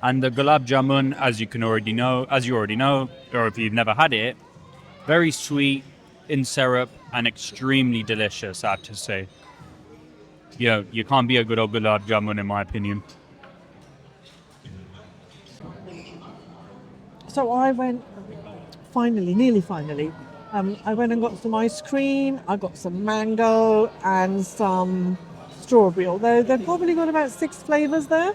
And the gulab jamun, as you already know, or if you've never had it, very sweet, in syrup, and extremely delicious, I have to say. You can't be a good old gulab jamun in my opinion. So I went, nearly finally, I went and got some ice cream, I got some mango and some strawberry, although they've probably got about 6 flavours there.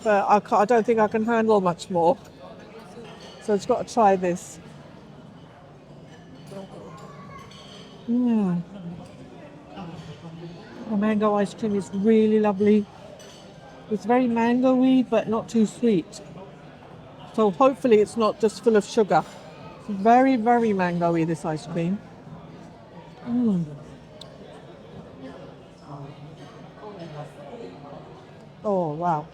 But I don't think I can handle much more. So I've got to try this. The mango ice cream is really lovely. It's very mango-y, but not too sweet. So hopefully it's not just full of sugar. It's very, very mango-y, this ice cream. Oh, wow.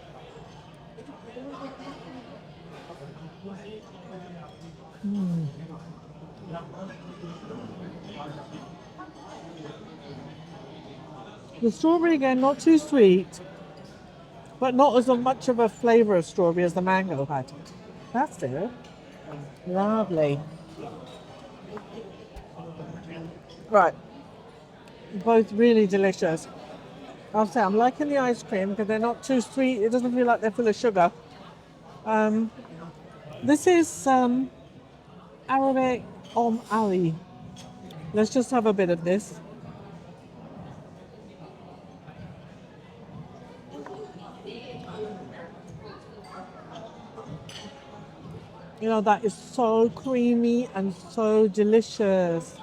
The strawberry again, not too sweet, but not as much of a flavour of strawberry as the mango had. That's it. Lovely. Right, both really delicious. I'll say I'm liking the ice cream because they're not too sweet. It doesn't feel like they're full of sugar. This is Arabic Ali. Let's just have a bit of this. You know, that is so creamy and so delicious.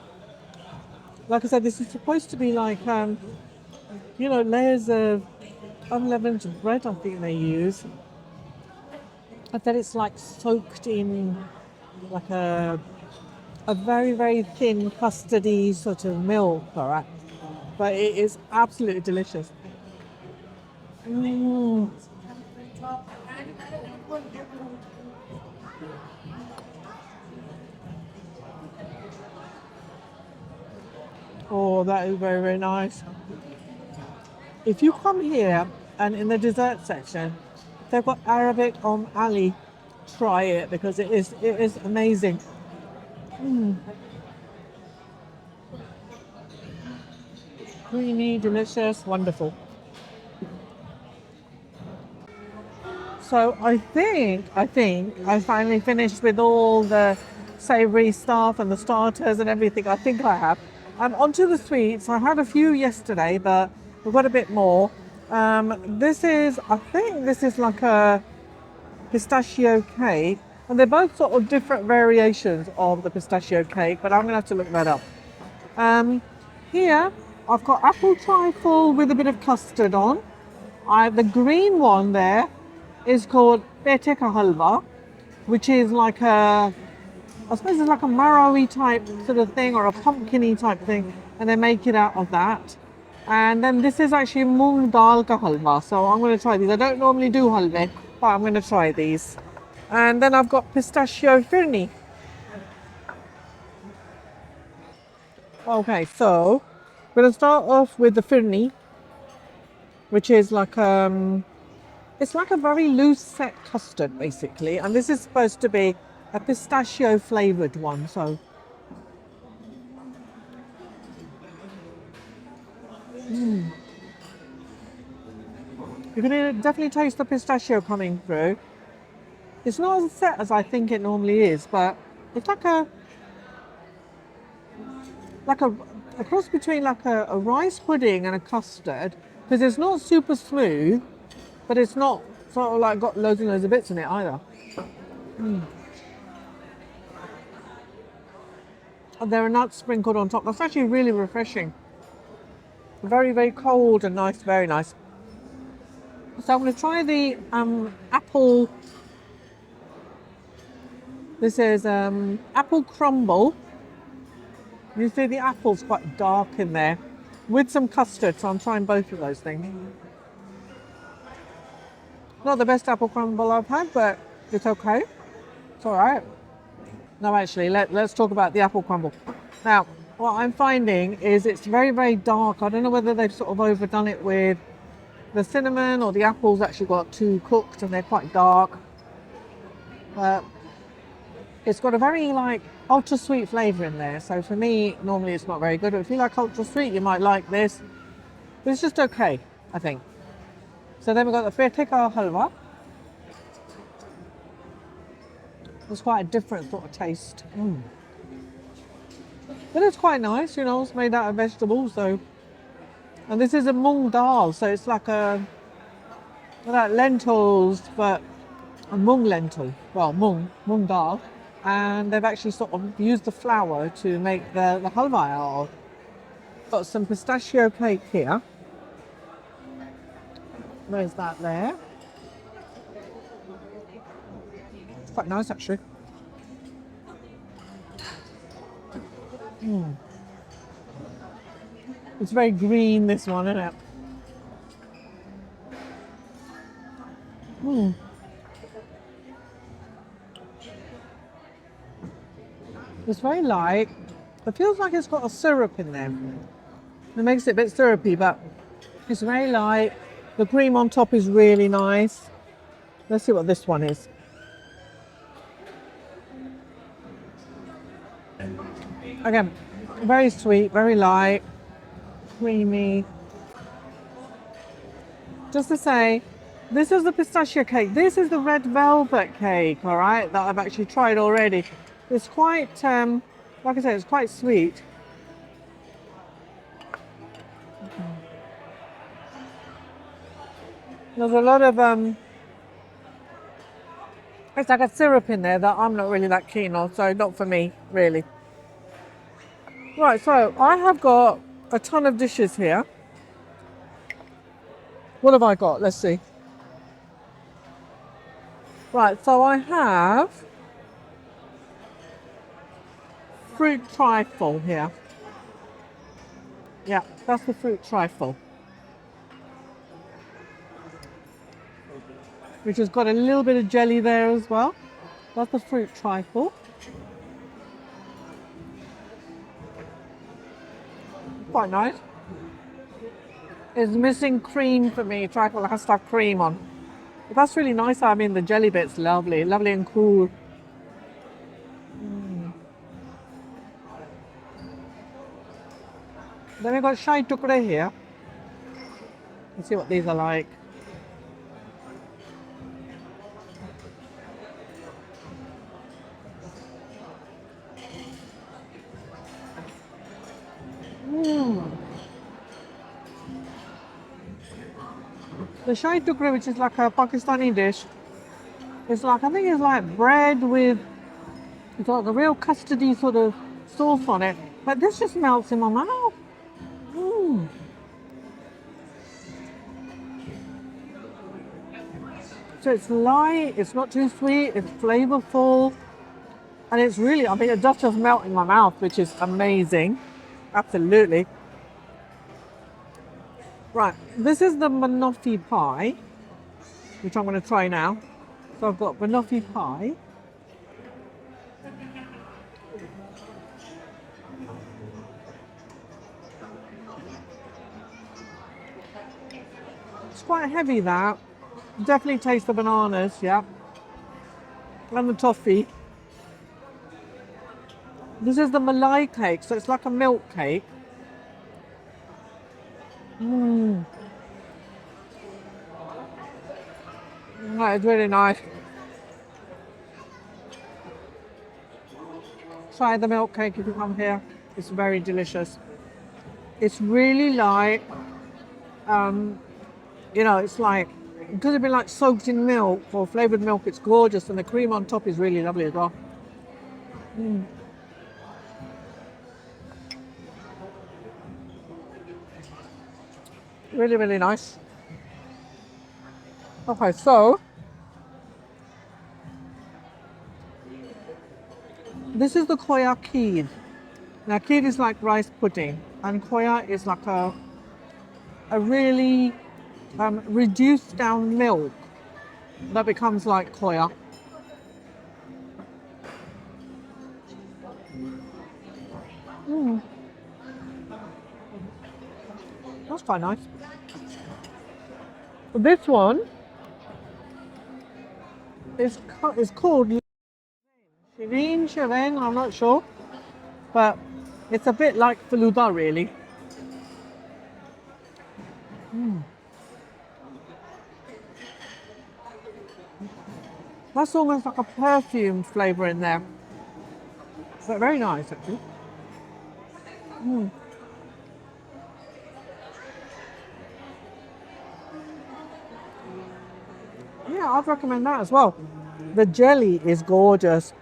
Like I said, this is supposed to be like, you know, layers of unleavened bread, I think they use. I bet it's like soaked in like a very, very thin custardy sort of milk, all right? But it is absolutely delicious. Mm. Oh, that is very, very nice. If you come here and in the dessert section, they've got Arabic Ali. Try it because it is amazing. Creamy, delicious, wonderful. So I think I finally finished with all the savoury stuff and the starters and everything. I think I have. Onto the sweets. I had a few yesterday, but we've got a bit more. I think this is like a pistachio cake, and they're both sort of different variations of the pistachio cake, but I'm gonna have to look that up. Here I've got apple trifle with a bit of custard on. The green one there is called Betika halwa, which is like I suppose it's like a marrowy type sort of thing or a pumpkiny type thing, and they make it out of that. And then this is actually moong dal ka halwa, so I'm going to try these. I don't normally do halwa, but I'm going to try these. And then I've got pistachio firni. Okay, so we're going to start off with the firni, which is like it's like a very loose set custard basically, and this is supposed to be a pistachio flavoured one. So you can definitely taste the pistachio coming through. It's not as set as I think it normally is, but it's like a cross between like a rice pudding and a custard, because it's not super smooth, but it's not sort of like got loads and loads of bits in it either. And there are nuts sprinkled on top. That's actually really refreshing. Very, very cold and nice, very nice. So I'm going to try the apple. This is apple crumble. You see the apple's quite dark in there with some custard, so I'm trying both of those things. Not the best apple crumble I've had, but it's okay. It's all right. No, actually, let's talk about the apple crumble. Now, what I'm finding is it's very, very dark. I don't know whether they've sort of overdone it with the cinnamon or the apples actually got too cooked and they're quite dark. But it's got a very like ultra sweet flavour in there. So for me, normally it's not very good. But if you like ultra sweet, you might like this. But it's just okay, I think. So then we've got the Betika halwa. It's quite a different sort of taste. But it's quite nice, you know, it's made out of vegetables, so. And this is a moong dal, so it's like like lentils, but a moong lentil. Well, moong dal. And they've actually sort of used the flour to make the halwa out of. Got some pistachio cake here. There's that there. It's quite nice actually. It's very green, this one, isn't it? It's very light. It feels like it's got a syrup in there. It makes it a bit syrupy, but it's very light. The cream on top is really nice. Let's see what this one is. Again, very sweet, very light, creamy. Just to say, this is the pistachio cake. This is the red velvet cake, all right, that I've actually tried already. It's quite, like I said, it's quite sweet. There's a lot of, it's like a syrup in there that I'm not really that keen on, so not for me, really. Right, so I have got a ton of dishes here. What have I got? Let's see. Right, so I have fruit trifle here. Yeah, that's the fruit trifle, which has got a little bit of jelly there as well. That's the fruit trifle. Quite nice. It's missing cream for me. Trifle has to have cream on. But that's really nice. I mean, the jelly bit's lovely, lovely and cool. Then we've got shahi tukde here. Let's see what these are like. The shahi tukde, which is like a Pakistani dish, it's like, I think it's like bread with, it's like a real custardy sort of sauce on it. But this just melts in my mouth. So it's light, it's not too sweet, it's flavorful. And it's really, I mean, it does just melt in my mouth, which is amazing. Absolutely. Right, this is the banoffee pie, which I'm going to try now. So I've got banoffee pie. It's quite heavy, that. Definitely taste the bananas, yeah. And the toffee. This is the malai cake, so it's like a milk cake. That is really nice. Try the milk cake if you come here. It's very delicious. It's really light. You know, it's like, because it's been like soaked in milk or flavoured milk, it's gorgeous, and the cream on top is really lovely as well. Really, really nice. Okay, so this is the koya kheer. Now, kheer is like rice pudding, and koya is like a really reduced down milk that becomes like koya. That's quite nice. This one is called Shireen, I'm not sure, but it's a bit like faluda, really. That's almost like a perfume flavour in there, but very nice actually. Yeah, I'd recommend that as well. The jelly is gorgeous.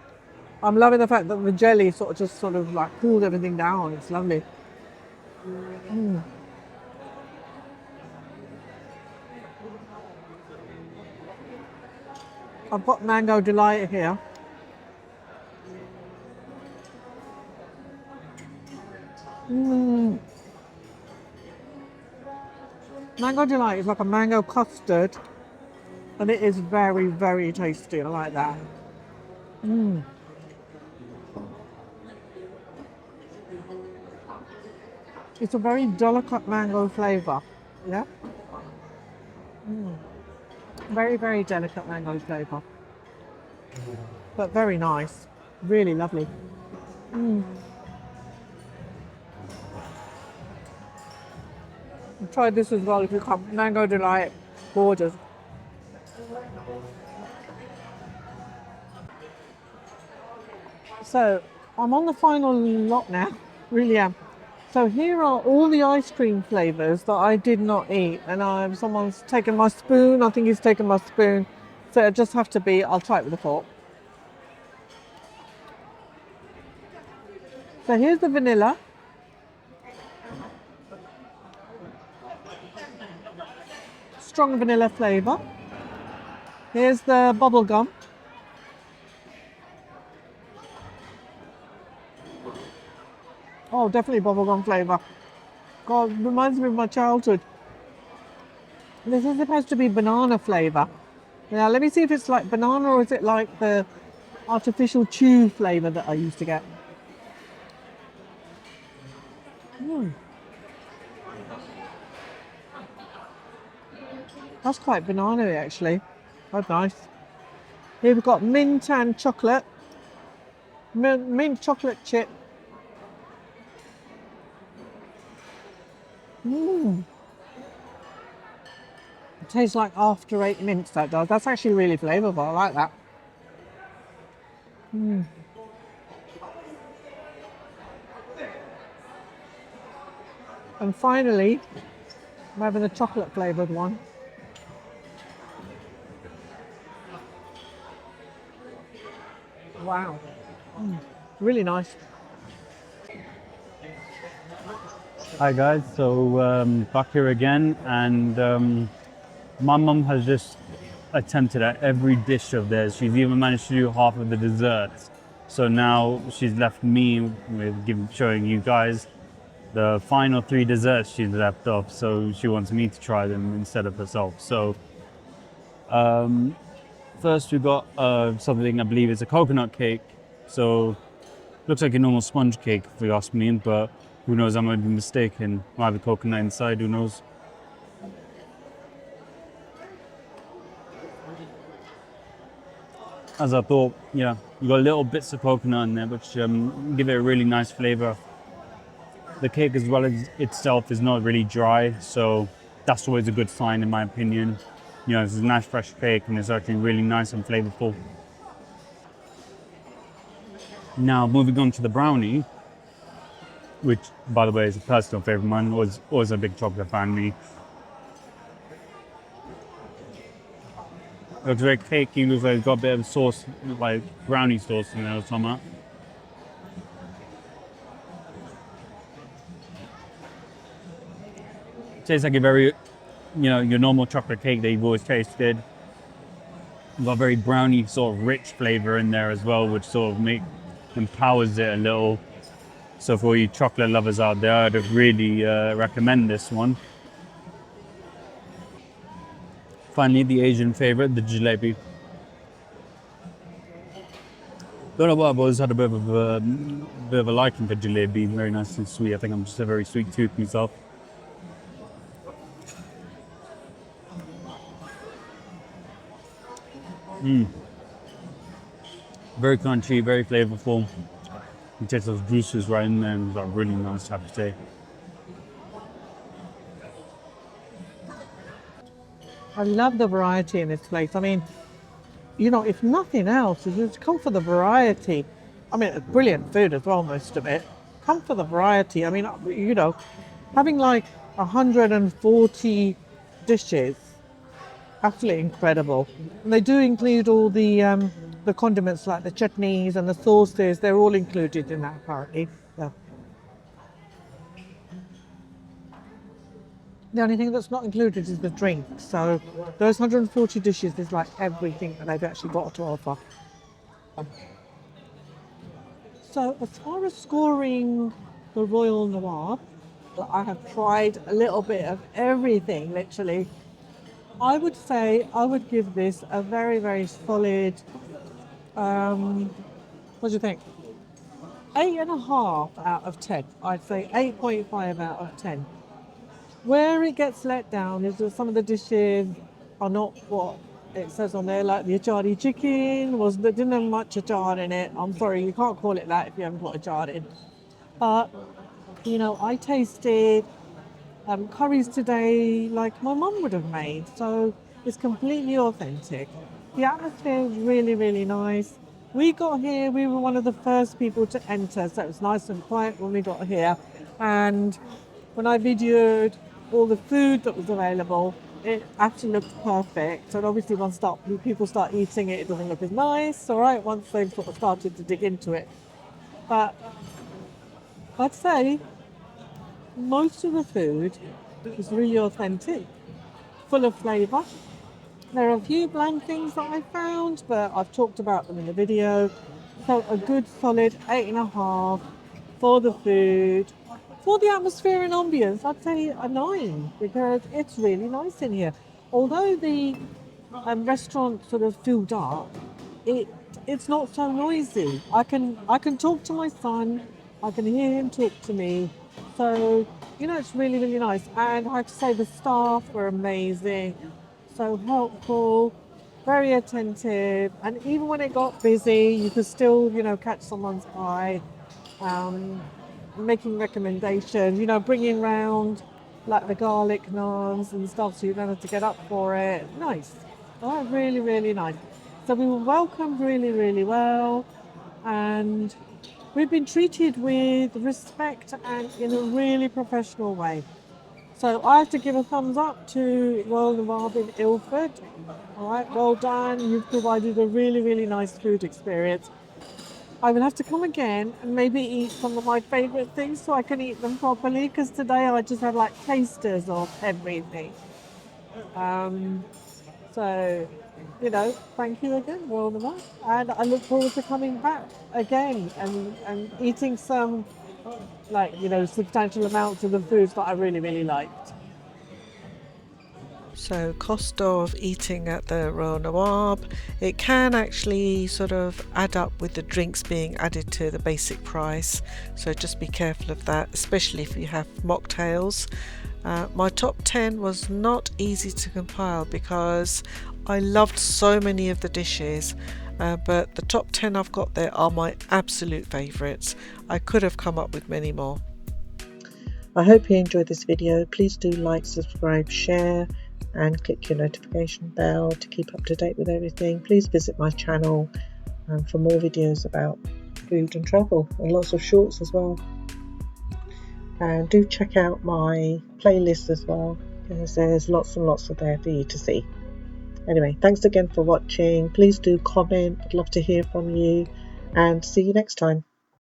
I'm loving the fact that the jelly sort of like cooled everything down. It's lovely. I've got mango delight here. Mango delight is like a mango custard, and it is very, very tasty. I like that. It's a very delicate mango flavour. Yeah. Very, very delicate mango flavour. But very nice. Really lovely. Try this as well if you come. Mango delight. Gorgeous. So I'm on the final lot now. Really am. So here are all the ice cream flavours that I did not eat, and someone's taken my spoon. I think he's taken my spoon. So it just have to be. I'll try it with a fork. So here's the vanilla. Strong vanilla flavour. Here's the bubble gum. Oh, definitely bubblegum flavour. God, reminds me of my childhood. This is supposed to be banana flavour. Now, let me see if it's like banana or is it like the artificial chew flavour that I used to get. That's quite banana-y, actually. That's nice. Here we've got mint and chocolate. Mint chocolate chip. It tastes like after 8 mints, that does. That's actually really flavourful. I like that. And finally, I'm having the chocolate flavoured one. Wow. Really nice. Hi guys, so back here again, and my mum has just attempted at every dish of theirs. She's even managed to do half of the desserts. So now she's left me with showing you guys the final 3 desserts she's left off. So she wants me to try them instead of herself. So first we got something I believe is a coconut cake. So looks like a normal sponge cake if you ask me, but who knows, I might be mistaken. Might have a coconut inside, who knows. As I thought, yeah, you got little bits of coconut in there, which give it a really nice flavor. The cake as well as itself is not really dry, so that's always a good sign in my opinion. You know, it's a nice fresh cake and it's actually really nice and flavorful. Now moving on to the brownie, which by the way is a personal favorite of mine, always a big chocolate fan me. Looks very cakey, looks like it's got a bit of sauce, like brownie sauce in there or something. Tastes like a very, you know, your normal chocolate cake that you've always tasted. You've got a very brownie sort of rich flavor in there as well, which sort of empowers it a little. So for all you chocolate lovers out there, I'd really recommend this one. Finally, the Asian favorite, the jalebi. Don't know why I've always had a bit of a liking for jalebi. Very nice and sweet. I think I'm just a very sweet tooth myself. Very crunchy, very flavorful. You taste those juices right in there, and it's got really nice, I have to say. I love the variety in this place. I mean, you know, if nothing else, you just come for the variety. I mean, it's brilliant food as well, most of it. Come for the variety. I mean, you know, having like 140 dishes, absolutely incredible. And they do include all the condiments like the chutneys and the sauces. They're all included in that apparently. Yeah. The only thing that's not included is the drink. So those 140 dishes is like everything that they've actually got to offer. So as far as scoring the Royal Nawaab, I have tried a little bit of everything, literally. I would say I would give this a very, very solid, what do you think? 8.5 out of 10. I'd say 8.5 out of 10. Where it gets let down is that some of the dishes are not what it says on there, like the achari chicken didn't have much achar in it. I'm sorry, you can't call it that if you haven't put achar in. But you know, I tasted curries today like my mum would have made, so it's completely authentic. The atmosphere is really, really nice. We got here, we were one of the first people to enter, so it was nice and quiet when we got here. And when I videoed all the food that was available, it actually looked perfect. And obviously, once people start eating it, it doesn't look as nice, all right, once they've sort of started to dig into it. But I'd say most of the food is really authentic, full of flavour. There are a few bland things that I found, but I've talked about them in the video. So a good solid 8.5 for the food. For the atmosphere and ambience, I'd say a 9 because it's really nice in here. Although the restaurant sort of filled up, it it's not so noisy. I can talk to my son, I can hear him talk to me. So you know it's really, really nice. And I have to say the staff were amazing, so helpful, very attentive, and even when it got busy, you could still, you know, catch someone's eye, um, making recommendations, you know, bringing round like the garlic naans and stuff, so you don't have to get up for it. Nice, oh, really, really nice. So we were welcomed really, really well, and we've been treated with respect and in a really professional way. So I have to give a thumbs up to Royal Nawaab in Ilford. All right, well done. You've provided a really, really nice food experience. I will have to come again and maybe eat some of my favourite things so I can eat them properly, because today I just had like tasters of everything. Um, so, you know, thank you again, Royal Nawaab. And I look forward to coming back again and eating some, like, you know, substantial amounts of the foods that I really, really liked. So cost of eating at the Royal Nawaab, it can actually sort of add up with the drinks being added to the basic price, so just be careful of that, especially if you have mocktails. My top 10 was not easy to compile because I loved so many of the dishes, but the top 10 I've got there are my absolute favourites. I could have come up with many more. I hope you enjoyed this video. Please do like, subscribe, share, and click your notification bell to keep up to date with everything. Please visit my channel for more videos about food and travel, and lots of shorts as well. And do check out my playlist as well, because there's lots and lots of there for you to see. Anyway, thanks again for watching. Please do comment. I'd love to hear from you, and see you next time.